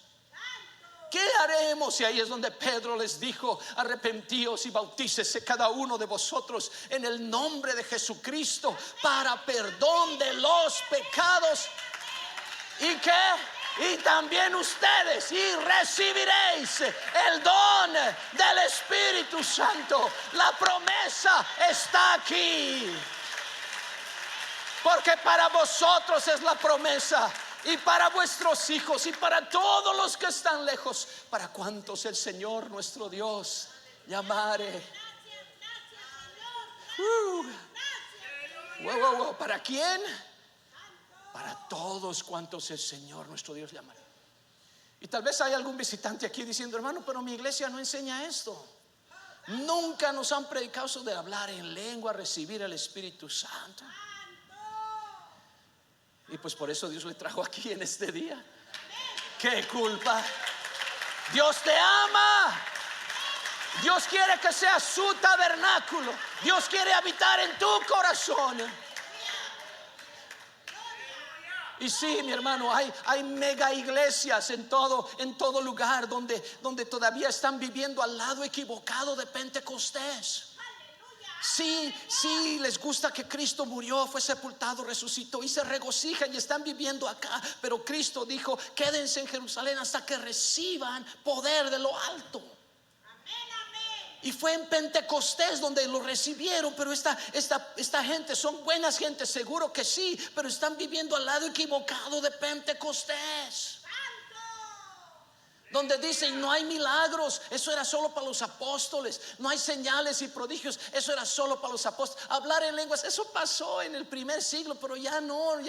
¿Qué haremos? Y ahí es donde Pedro les dijo: arrepentíos y bautícese cada uno de vosotros en el nombre de Jesucristo para perdón de los pecados. ¿Y qué? Y también ustedes, y recibiréis el don del Espíritu Santo. La promesa está aquí, porque para vosotros es la promesa, y para vuestros hijos, y para todos los que están lejos, para cuantos el Señor nuestro Dios llamare. ¿Para quién? Para todos cuantos el Señor nuestro Dios llamare. Y tal vez hay algún visitante aquí diciendo: hermano, pero mi iglesia no enseña esto. Nunca nos han predicado eso de hablar en lengua, recibir el Espíritu Santo. Y pues por eso Dios le trajo aquí en este día. ¿Qué culpa? Dios te ama. Dios quiere que sea su tabernáculo. Dios quiere habitar en tu corazón. Y sí, mi hermano, hay mega iglesias en todo lugar donde todavía están viviendo al lado equivocado de Pentecostés. Sí, sí, les gusta que Cristo murió, fue sepultado, resucitó y se regocijan y están viviendo acá. Pero Cristo dijo: quédense en Jerusalén hasta que reciban poder de lo alto. Y fue en Pentecostés donde lo recibieron. Pero esta gente son buenas gentes, seguro que sí, pero están viviendo al lado equivocado de Pentecostés, donde dicen no hay milagros, eso era solo para los apóstoles. No hay señales y prodigios, eso era solo para los apóstoles. Hablar en lenguas, eso pasó en el primer siglo, pero ya no.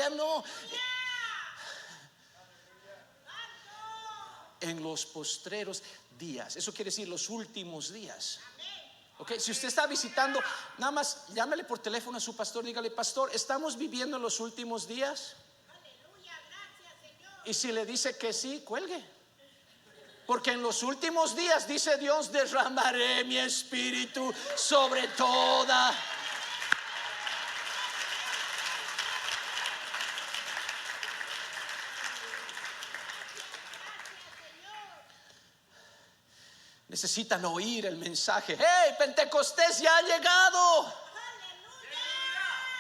En los postreros días, eso quiere decir los últimos días. Ok, si usted está visitando, nada más llámele por teléfono a su pastor, dígale: pastor, ¿estamos viviendo en los últimos días? Y si le dice que sí, cuelgue. Porque en los últimos días, dice Dios, derramaré mi espíritu sobre toda. Necesitan oír el mensaje. ¡Hey, Pentecostés ya ha llegado!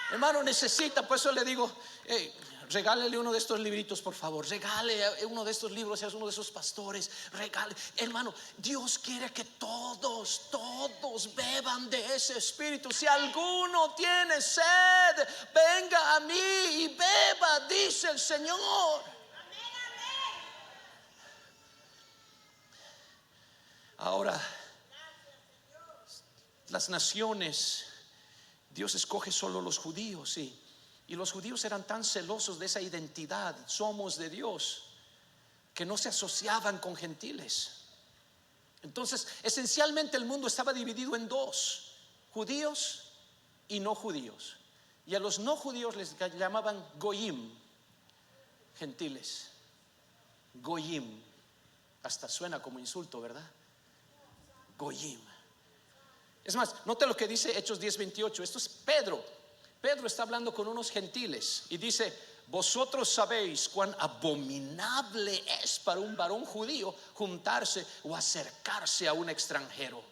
Hermano, necesita, por eso le digo: hey, regálele uno de estos libritos, por favor. Regale uno de estos libros a uno de esos pastores. Regale, hermano, Dios quiere que todos beban de ese espíritu. Si alguno tiene sed, venga a mí y beba, dice el Señor. Ahora, las naciones, Dios escoge solo los judíos, sí. Y los judíos eran tan celosos de esa identidad, somos de Dios, que no se asociaban con gentiles. Entonces, esencialmente el mundo estaba dividido en dos: judíos y no judíos. Y a los no judíos les llamaban goyim, gentiles. Goyim, hasta suena como insulto, ¿verdad? Goyim. Es más, note lo que dice Hechos 10:28. Esto es Pedro. Pedro está hablando con unos gentiles y dice: vosotros sabéis cuán abominable es para un varón judío juntarse o acercarse a un extranjero.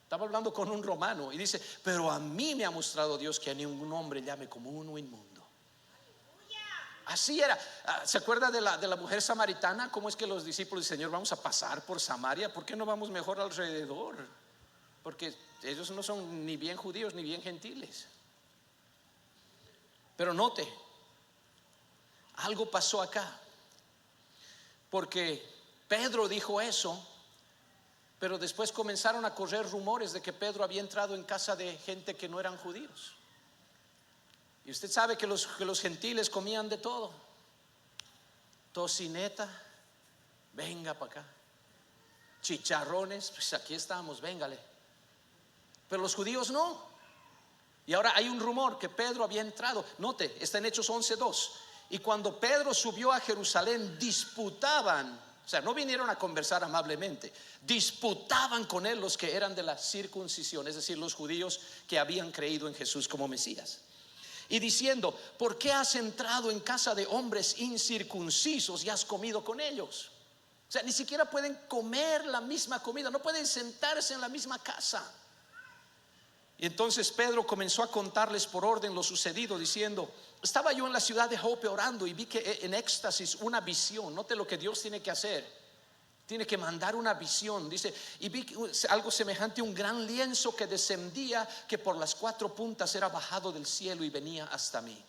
Estaba hablando con un romano y dice: pero a mí me ha mostrado Dios que a ningún hombre llame como uno inmundo. Así era. ¿Se acuerda de la mujer samaritana? ¿Cómo es que los discípulos dicen: Señor, vamos a pasar por Samaria? ¿Por qué no vamos mejor alrededor? Porque ellos no son ni bien judíos ni bien gentiles. Pero note, algo pasó acá. Porque Pedro dijo eso, pero después comenzaron a correr rumores de que Pedro había entrado en casa de gente que no eran judíos. Y usted sabe que los gentiles comían de todo. Tocineta, venga para acá. Chicharrones, pues aquí estamos, véngale. Pero los judíos no. Y ahora hay un rumor que Pedro había entrado. Note, está en Hechos 11:2. Y cuando Pedro subió a Jerusalén, disputaban, o sea, no vinieron a conversar amablemente, disputaban con él los que eran de la circuncisión, es decir, los judíos que habían creído en Jesús como Mesías. Y diciendo: ¿por qué has entrado en casa de hombres incircuncisos y has comido con ellos? O sea, ni siquiera pueden comer la misma comida, no pueden sentarse en la misma casa. Y entonces Pedro comenzó a contarles por orden lo sucedido, diciendo: estaba yo en la ciudad de Jope orando y vi que en éxtasis una visión. Note lo que Dios tiene que hacer. Tiene que mandar una visión. Dice: y vi algo semejante a un gran lienzo que descendía, que por las cuatro puntas era bajado del cielo y venía hasta mí.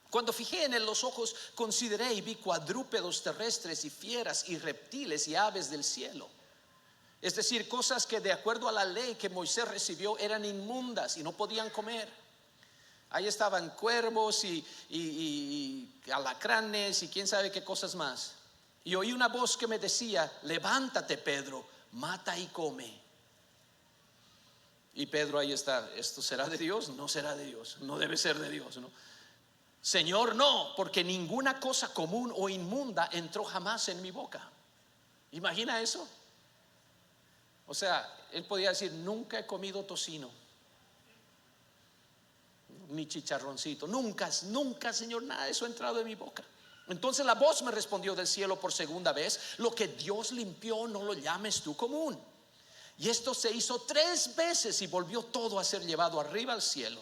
Cuando fijé en él los ojos, consideré y vi cuadrúpedos terrestres y fieras y reptiles y aves del cielo. Es decir, cosas que de acuerdo a la ley que Moisés recibió eran inmundas y no podían comer. Ahí estaban cuervos y alacranes y quién sabe qué cosas más. Y oí una voz que me decía: levántate, Pedro, mata y come. Y Pedro ahí está: ¿esto será de Dios? No será de Dios, no debe ser de Dios, ¿no? Señor, no, porque ninguna cosa común o inmunda entró jamás en mi boca. ¿Imagina eso? O sea, él podía decir: nunca he comido tocino, ni chicharroncito, nunca, Señor, nada de eso ha entrado en mi boca. Entonces la voz me respondió del cielo por segunda vez: lo que Dios limpió no lo llames tú común. Y esto se hizo 3 veces y volvió todo a ser llevado arriba al cielo.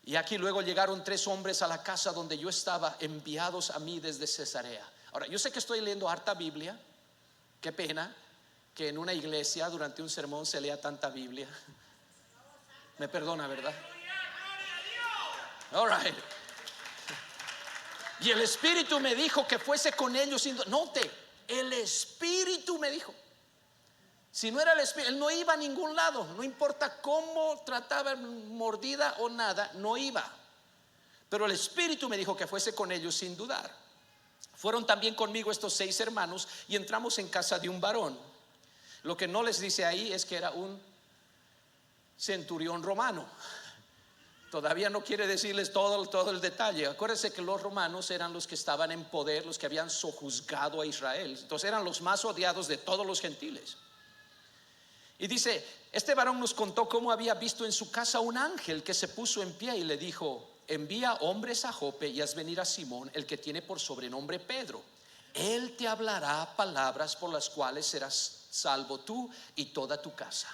Y aquí luego llegaron 3 hombres a la casa donde yo estaba, enviados a mí desde Cesarea. Ahora, yo sé que estoy leyendo harta Biblia. Qué pena que en una iglesia durante un sermón se lea tanta Biblia. Me perdona, ¿verdad? All right. Y el Espíritu me dijo que fuese con ellos. Note, el Espíritu me dijo. Si no era el Espíritu, él no iba a ningún lado. No importa cómo trataba, mordida o nada, no iba. Pero el Espíritu me dijo que fuese con ellos sin dudar. Fueron también conmigo estos 6 hermanos y entramos en casa de un varón. Lo que no les dice ahí es que era un centurión romano. Todavía no quiere decirles todo el detalle. Acuérdense que los romanos eran los que estaban en poder, los que habían sojuzgado a Israel. Entonces eran los más odiados de todos los gentiles. Y dice, este varón nos contó cómo había visto en su casa un ángel que se puso en pie y le dijo: envía hombres a Jope y haz venir a Simón, el que tiene por sobrenombre Pedro. Él te hablará palabras por las cuales serás salvo tú y toda tu casa.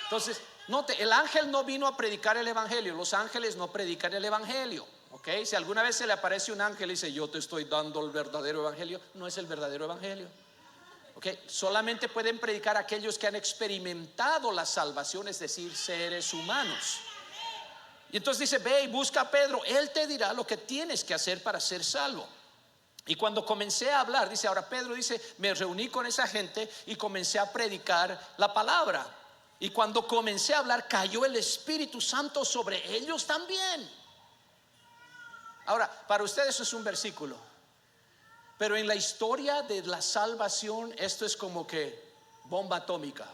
Entonces, note, el ángel no vino a predicar el evangelio. Los ángeles no predican el evangelio. ¿Okay? Si alguna vez se le aparece un ángel y dice: yo te estoy dando el verdadero evangelio, no es el verdadero evangelio. ¿Okay? Solamente pueden predicar aquellos que han experimentado la salvación, es decir, seres humanos. Y entonces dice: ve y busca a Pedro, él te dirá lo que tienes que hacer para ser salvo. Y cuando comencé a hablar, dice, ahora Pedro dice, me reuní con esa gente y comencé a predicar la palabra. Y cuando comencé a hablar, cayó el Espíritu Santo sobre ellos también. Ahora, para ustedes eso es un versículo, pero en la historia de la salvación esto es como que bomba atómica.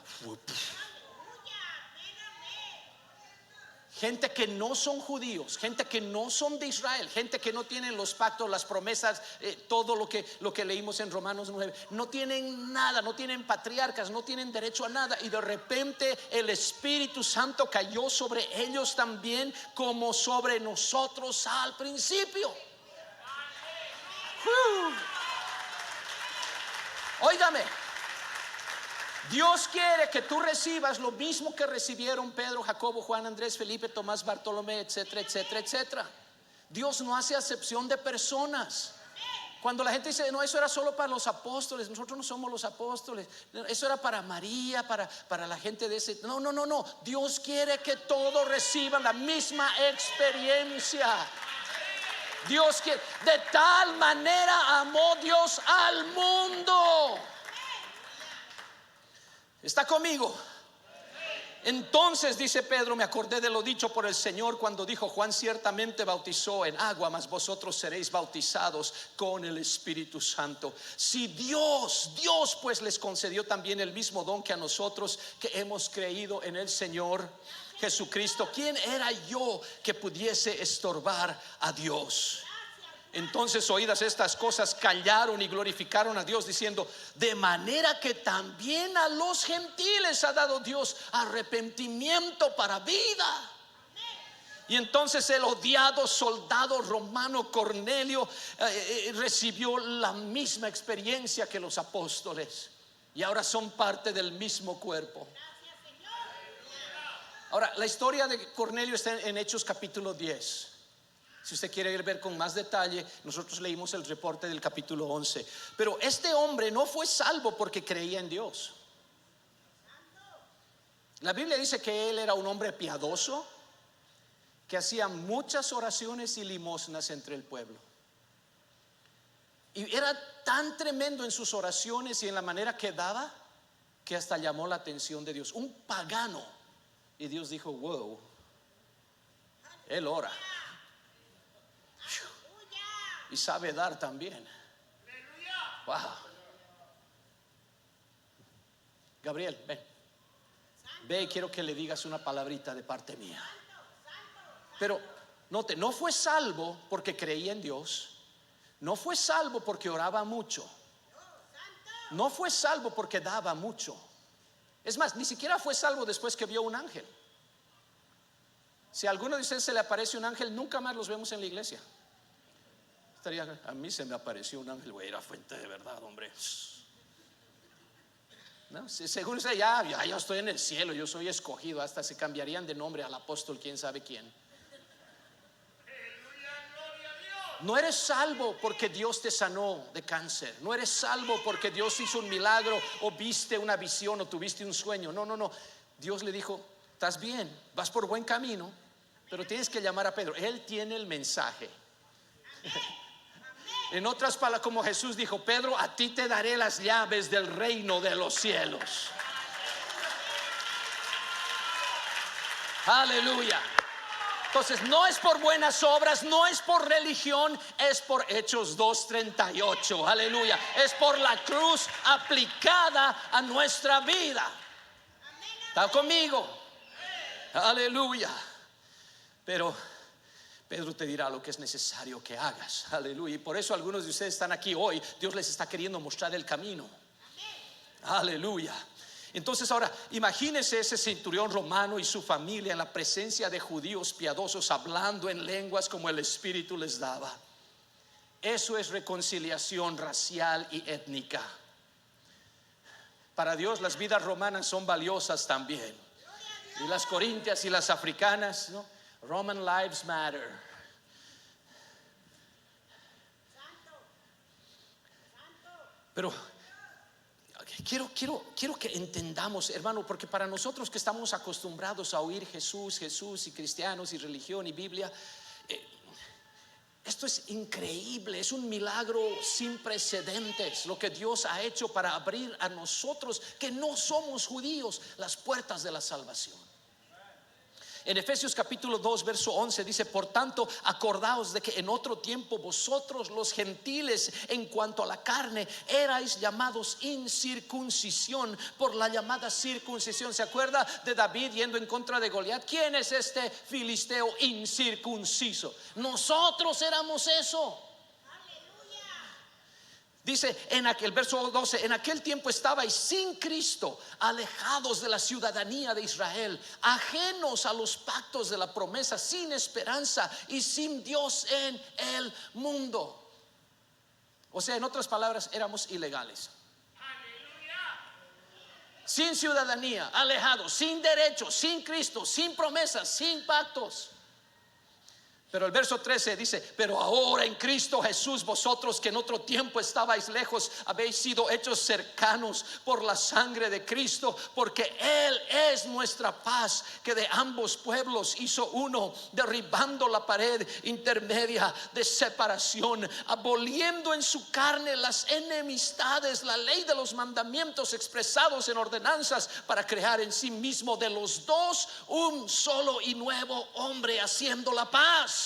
Gente que no son judíos, gente que no son de Israel, gente que no tienen los pactos, las promesas, todo lo que leímos en Romanos 9, no tienen nada, no tienen patriarcas, no tienen derecho a nada. Y de repente el Espíritu Santo cayó sobre ellos también, como sobre nosotros al principio. Óigame, Dios quiere que tú recibas lo mismo que recibieron Pedro, Jacobo, Juan, Andrés, Felipe, Tomás, Bartolomé, etcétera, etcétera, etcétera. Dios no hace acepción de personas. Cuando la gente dice: no, eso era solo para los apóstoles, nosotros no somos los apóstoles, eso era para María, para la gente de ese. No. Dios quiere que todos reciban la misma experiencia. Dios quiere, de tal manera amó Dios al mundo. ¿Está conmigo? Entonces, dice Pedro, me acordé de lo dicho por el Señor cuando dijo: Juan ciertamente bautizó en agua, mas vosotros seréis bautizados con el Espíritu Santo. Si Dios pues les concedió también el mismo don que a nosotros, que hemos creído en el Señor Jesucristo, ¿quién era yo que pudiese estorbar a Dios? Entonces, oídas estas cosas, callaron y glorificaron a Dios, diciendo: de manera que también a los gentiles ha dado Dios arrepentimiento para vida. Y entonces el odiado soldado romano Cornelio recibió la misma experiencia que los apóstoles, y ahora son parte del mismo cuerpo. Ahora, la historia de Cornelio está en Hechos capítulo 10. Si usted quiere ver con más detalle, nosotros leímos el reporte del capítulo 11. Pero este hombre no fue salvo porque creía en Dios. La Biblia dice que él era un hombre piadoso, que hacía muchas oraciones y limosnas entre el pueblo. Y era tan tremendo en sus oraciones y en la manera que daba, que hasta llamó la atención de Dios. Un pagano. Y Dios dijo: wow, él ora y sabe dar también. Wow. Gabriel, ven. Ve y quiero que le digas una palabrita de parte mía. Pero note, no fue salvo porque creía en Dios. No fue salvo porque oraba mucho. No fue salvo porque daba mucho. Es más, ni siquiera fue salvo después que vio un ángel. Si a alguno de ustedes se le aparece un ángel, nunca más los vemos en la iglesia. A mí se me apareció un ángel, güey, era fuente de verdad, hombre. ¿no? Según usted, ya estoy en el cielo, yo soy escogido. Hasta se cambiarían de nombre al apóstol quién sabe quién. No eres salvo porque Dios te sanó de cáncer. No eres salvo porque Dios hizo un milagro, o viste una visión, o tuviste un sueño. No. Dios le dijo: estás bien, vas por buen camino, pero tienes que llamar a Pedro. Él tiene el mensaje. En otras palabras, como Jesús dijo: Pedro, a ti te daré las llaves del reino de los cielos. Aleluya. Entonces no es por buenas obras, no es por religión, es por Hechos 2:38. Aleluya. Es por la cruz aplicada a nuestra vida. ¿Está conmigo? Aleluya. Pero Pedro te dirá lo que es necesario que hagas. Aleluya. Y por eso algunos de ustedes están aquí hoy. Dios les está queriendo mostrar el camino. Aleluya. Entonces ahora imagínese ese centurión romano y su familia en la presencia de judíos piadosos, hablando en lenguas como el Espíritu les daba. Eso es reconciliación racial y étnica. Para Dios las vidas romanas son valiosas también. Y las corintias y las africanas, ¿no? Roman lives matter. Pero quiero que entendamos, hermano, porque para nosotros que estamos acostumbrados a oír Jesús y cristianos y religión y Biblia, esto es increíble, es un milagro sin precedentes lo que Dios ha hecho para abrir a nosotros que no somos judíos las puertas de la salvación. En Efesios capítulo 2 verso 11 dice: por tanto, acordaos de que en otro tiempo vosotros los gentiles, en cuanto a la carne, erais llamados incircuncisión por la llamada circuncisión. ¿Se acuerda de David yendo en contra de Goliat? ¿Quién es este filisteo incircunciso? Nosotros éramos eso. Dice en aquel verso 12: en aquel tiempo estabais sin Cristo, alejados de la ciudadanía de Israel, ajenos a los pactos de la promesa, sin esperanza y sin Dios en el mundo. O sea, en otras palabras, éramos ilegales, sin ciudadanía, alejados, sin derechos, sin Cristo, sin promesas, sin pactos. Pero el verso 13 dice: pero ahora en Cristo Jesús, vosotros que en otro tiempo estabais lejos, habéis sido hechos cercanos por la sangre de Cristo, porque Él es nuestra paz, que de ambos pueblos hizo uno, derribando la pared intermedia de separación, aboliendo en su carne las enemistades, la ley de los mandamientos expresados en ordenanzas, para crear en sí mismo de los dos un solo y nuevo hombre, haciendo la paz,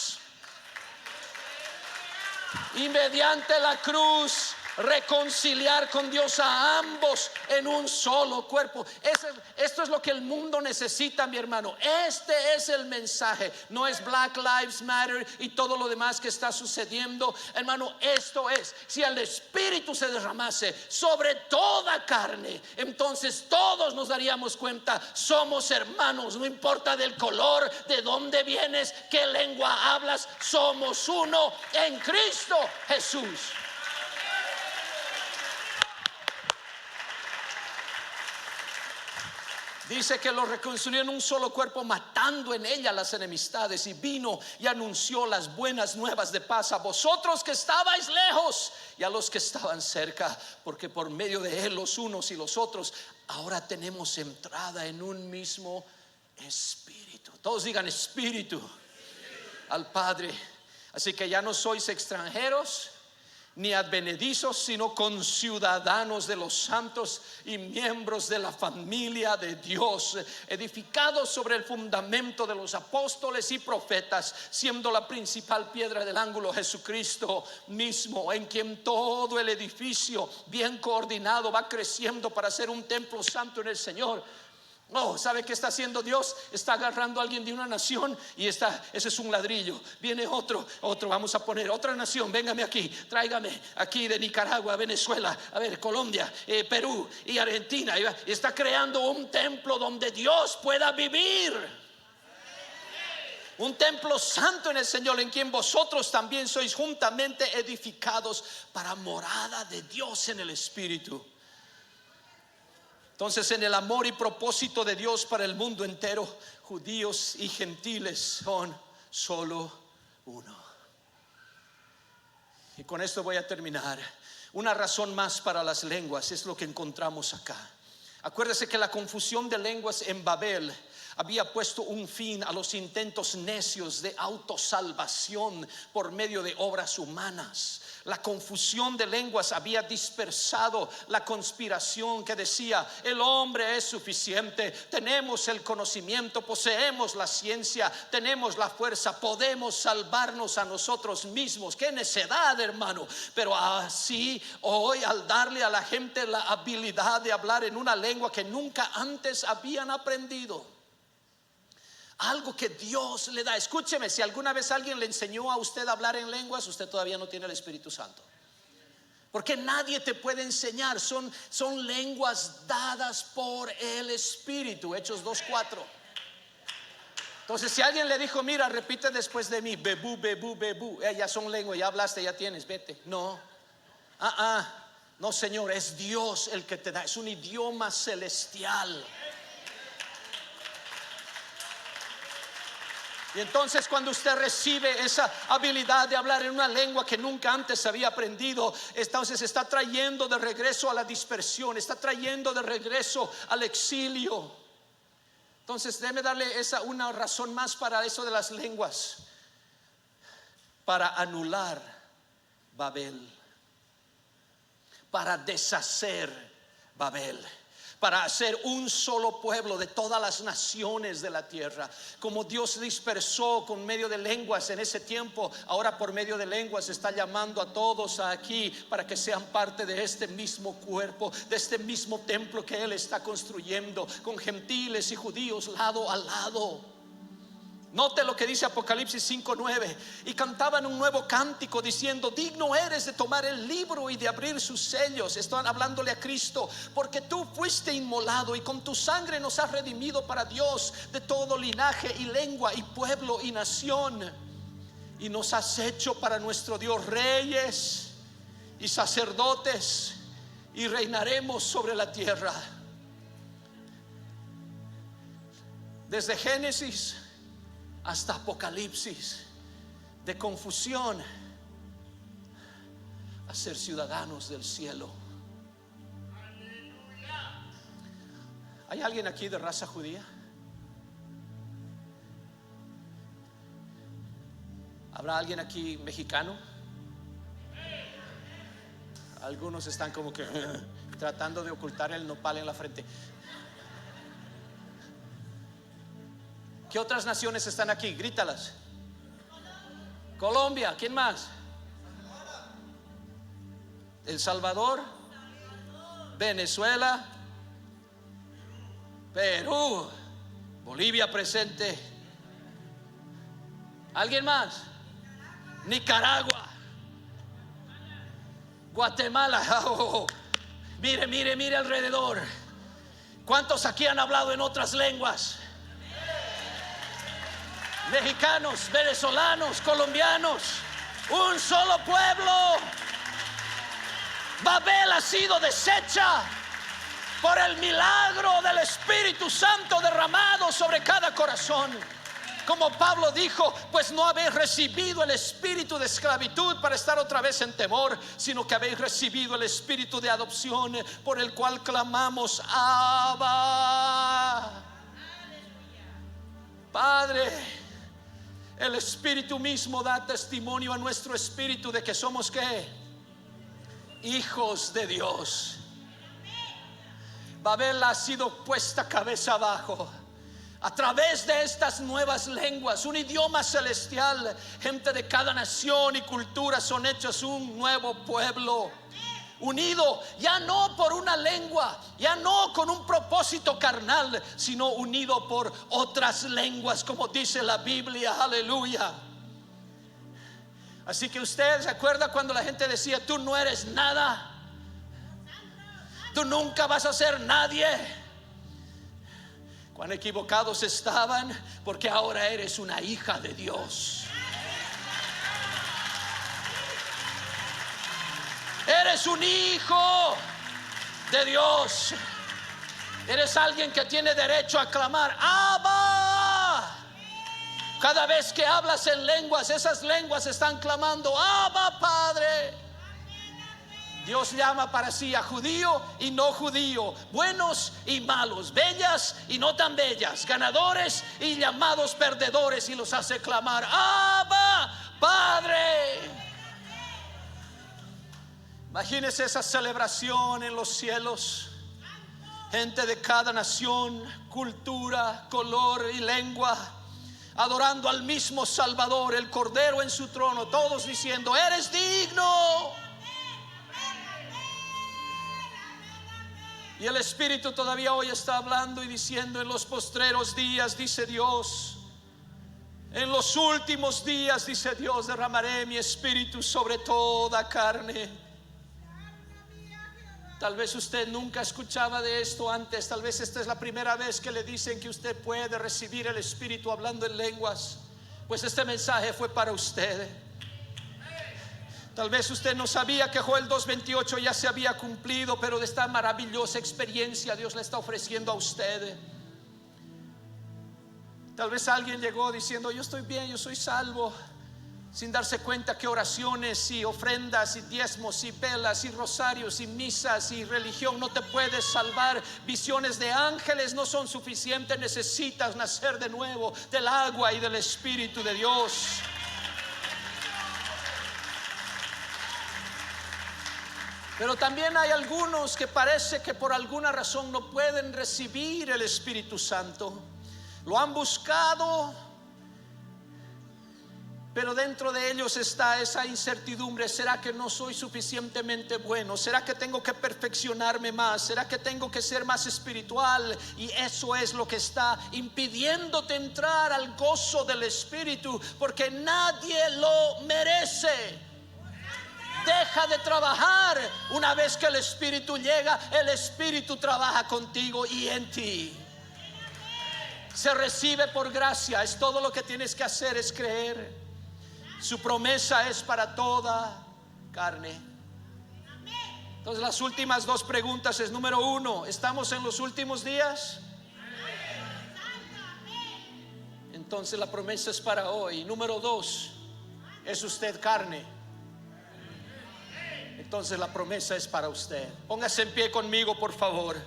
y mediante la cruz reconciliar con Dios a ambos en un solo cuerpo. Esto es lo que el mundo necesita, mi hermano. Este es el mensaje. No es Black Lives Matter y todo lo demás que está sucediendo, hermano. Esto es: si el Espíritu se derramase sobre toda carne, entonces todos nos daríamos cuenta, somos hermanos, no importa del color, de dónde vienes, qué lengua hablas, somos uno en Cristo Jesús. Dice que lo reconcilió en un solo cuerpo, matando en ella las enemistades, y vino y anunció las buenas nuevas de paz a vosotros que estabais lejos y a los que estaban cerca, porque por medio de él los unos y los otros ahora tenemos entrada en un mismo espíritu. Todos digan espíritu al Padre. Así que ya no sois extranjeros ni advenedizos, sino conciudadanos de los santos y miembros de la familia de Dios, edificados sobre el fundamento de los apóstoles y profetas, siendo la principal piedra del ángulo Jesucristo mismo, en quien todo el edificio bien coordinado va creciendo para ser un templo santo en el Señor. ¿Sabe qué está haciendo Dios? Está agarrando a alguien de una nación y ese es un ladrillo. Viene otro, vamos a poner otra nación. Véngame aquí, tráigame aquí de Nicaragua, Venezuela, a ver, Colombia, Perú y Argentina. Y está creando un templo donde Dios pueda vivir. Un templo santo en el Señor, en quien vosotros también sois juntamente edificados para morada de Dios en el Espíritu. Entonces, en el amor y propósito de Dios para el mundo entero, judíos y gentiles son solo uno. Y con esto voy a terminar. Una razón más para las lenguas es lo que encontramos acá. Acuérdese que la confusión de lenguas en Babel había puesto un fin a los intentos necios de autosalvación por medio de obras humanas. La confusión de lenguas había dispersado la conspiración que decía: el hombre es suficiente, tenemos el conocimiento, poseemos la ciencia, tenemos la fuerza, podemos salvarnos a nosotros mismos. ¡Qué necedad, hermano! Pero así hoy, al darle a la gente la habilidad de hablar en una lengua que nunca antes habían aprendido, algo que Dios le da. Escúcheme, si alguna vez alguien le enseñó a usted a hablar en lenguas, usted todavía no tiene el Espíritu Santo. Porque nadie te puede enseñar. Son lenguas dadas por el Espíritu. Hechos 2:4. Entonces, si alguien le dijo: mira, repite después de mí, bebú, bebú, bebú, ya son lenguas, ya hablaste, ya tienes, vete. No, no, Señor, es Dios el que te da. Es un idioma celestial. Y entonces, cuando usted recibe esa habilidad de hablar en una lengua que nunca antes había aprendido, entonces está trayendo de regreso a la dispersión, está trayendo de regreso al exilio. Entonces, déjeme darle una razón más para eso de las lenguas: para anular Babel, para deshacer Babel, para hacer un solo pueblo de todas las naciones de la tierra. Como Dios dispersó con medio de lenguas en ese tiempo, ahora por medio de lenguas está llamando a todos aquí para que sean parte de este mismo cuerpo, de este mismo templo que Él está construyendo, con gentiles y judíos lado a lado. Note lo que dice Apocalipsis 5:9. Y cantaban un nuevo cántico diciendo: digno eres de tomar el libro y de abrir sus sellos. Están hablándole a Cristo, porque tú fuiste inmolado y con tu sangre nos has redimido para Dios de todo linaje y lengua y pueblo y nación. Y nos has hecho para nuestro Dios reyes y sacerdotes, y reinaremos sobre la tierra. Desde Génesis hasta Apocalipsis, de confusión a ser ciudadanos del cielo. ¿Hay alguien aquí de raza judía? ¿Habrá alguien aquí mexicano? Algunos están como que tratando de ocultar el nopal en la frente. ¿Qué otras naciones están aquí? Grítalas. Colombia, ¿quién más? El Salvador, Venezuela, Perú, Bolivia presente. ¿Alguien más? Nicaragua, Guatemala. Oh, mire alrededor. ¿Cuántos aquí han hablado en otras lenguas? Mexicanos, venezolanos, colombianos, un solo pueblo. Babel ha sido deshecha por el milagro del Espíritu Santo derramado sobre cada corazón. Como Pablo dijo: pues no habéis recibido el espíritu de esclavitud para estar otra vez en temor, sino que habéis recibido el espíritu de adopción, por el cual clamamos: Abba, Padre. El Espíritu mismo da testimonio a nuestro espíritu de que somos ¿qué? Hijos de Dios. Babel ha sido puesta cabeza abajo a través de estas nuevas lenguas, un idioma celestial. Gente de cada nación y cultura son hechos un nuevo pueblo, unido ya no por una lengua, ya no con un propósito carnal, sino unido por otras lenguas, como dice la Biblia. Aleluya. Así que usted se acuerda cuando la gente decía: tú no eres nada, tú nunca vas a ser nadie. Cuán equivocados estaban, porque ahora eres una hija de Dios. Eres un hijo de Dios. Eres alguien que tiene derecho a clamar Abba. Cada vez que hablas en lenguas, esas lenguas están clamando Abba, Padre. Dios llama para sí a judío y no judío, buenos y malos, bellas y no tan bellas, ganadores y llamados perdedores, y los hace clamar Abba, Padre. Imagínese esa celebración en los cielos. Gente de cada nación, cultura, color y lengua, adorando al mismo Salvador, el Cordero en su trono, todos diciendo: eres digno. Y el Espíritu todavía hoy está hablando y diciendo: en los postreros días, dice Dios, en los últimos días, dice Dios, derramaré mi Espíritu sobre toda carne. Tal vez usted nunca escuchaba de esto antes. Tal vez esta es la primera vez que le dicen que usted puede recibir el Espíritu hablando en lenguas. Pues este mensaje fue para usted. Tal vez usted no sabía que Joel 2:28 ya se había cumplido, pero de esta maravillosa experiencia Dios le está ofreciendo a usted. Tal vez alguien llegó diciendo: yo estoy bien, yo soy salvo, sin darse cuenta que oraciones y ofrendas y diezmos y velas y rosarios y misas y religión no te puedes salvar. Visiones de ángeles no son suficientes. Necesitas nacer de nuevo del agua y del Espíritu de Dios. Pero también hay algunos que parece que por alguna razón no pueden recibir el Espíritu Santo. Lo han buscado, pero dentro de ellos está esa incertidumbre. ¿Será que no soy suficientemente bueno? ¿Será que tengo que perfeccionarme más? ¿Será que tengo que ser más espiritual? Y eso es lo que está impidiéndote entrar al gozo del Espíritu, porque nadie lo merece. Deja de trabajar. Una vez que el Espíritu llega, el Espíritu trabaja contigo y en ti. Se recibe por gracia. Es todo lo que tienes que hacer, es creer. Su promesa es para toda carne. Entonces las últimas dos preguntas es: número uno, ¿estamos en los últimos días? Entonces la promesa es para hoy. Número dos, ¿es usted carne? Entonces la promesa es para usted. Póngase en pie conmigo, por favor.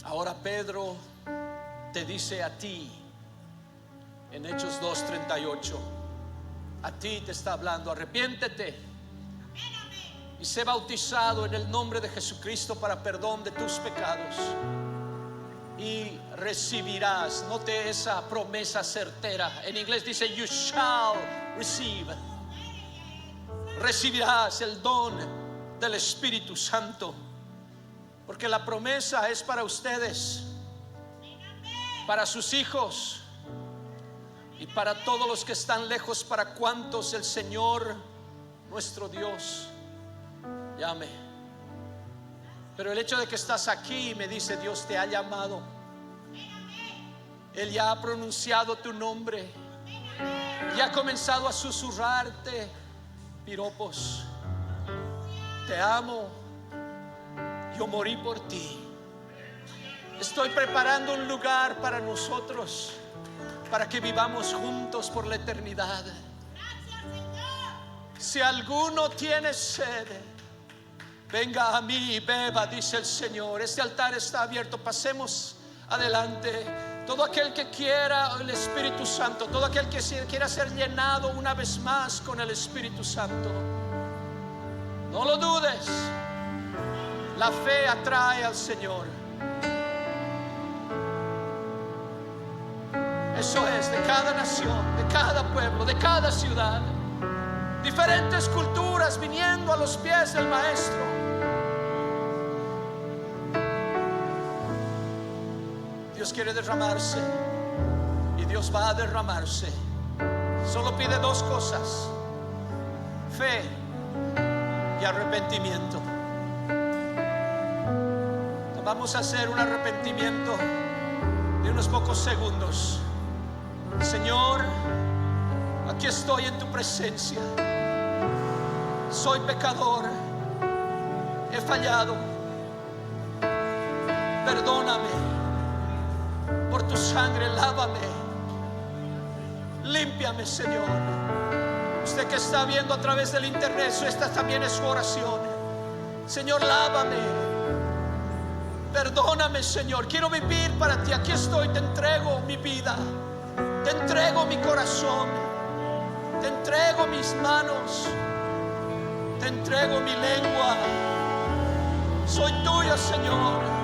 Ahora Pedro te dice a ti en Hechos 2:38, a ti te está hablando: arrepiéntete y sé bautizado en el nombre de Jesucristo para perdón de tus pecados, y recibirás. Note esa promesa certera. En inglés dice you shall receive. Recibirás el don del Espíritu Santo, porque la promesa es para ustedes, para sus hijos y para todos los que están lejos, para cuantos el Señor nuestro Dios llame. Pero el hecho de que estás aquí me dice: Dios te ha llamado. Él ya ha pronunciado tu nombre y ha comenzado a susurrarte piropos. Te amo, yo morí por ti. Estoy preparando un lugar para nosotros, para que vivamos juntos por la eternidad. Si alguno tiene sed, venga a mí y beba, dice el Señor. Este altar está abierto. Pasemos adelante. Todo aquel que quiera el Espíritu Santo, todo aquel que quiera ser llenado una vez más con el Espíritu Santo, no lo dudes. La fe atrae al Señor. Eso es, de cada nación, de cada pueblo, de cada ciudad, diferentes culturas viniendo a los pies del Maestro. Dios quiere derramarse y Dios va a derramarse. Solo pide dos cosas: fe y arrepentimiento. Vamos a hacer un arrepentimiento de unos pocos segundos. Señor, Aquí estoy en tu presencia. Soy pecador. He fallado. Perdóname. Por tu sangre, lávame. Límpiame, Señor. Usted que está viendo a través del internet, esta también es su oración. Señor, lávame. Perdóname, Señor. Quiero vivir para ti. Aquí estoy. Te entrego mi vida. Te entrego mi corazón. Te entrego mis manos. Te entrego mi lengua. Soy tuyo, Señor.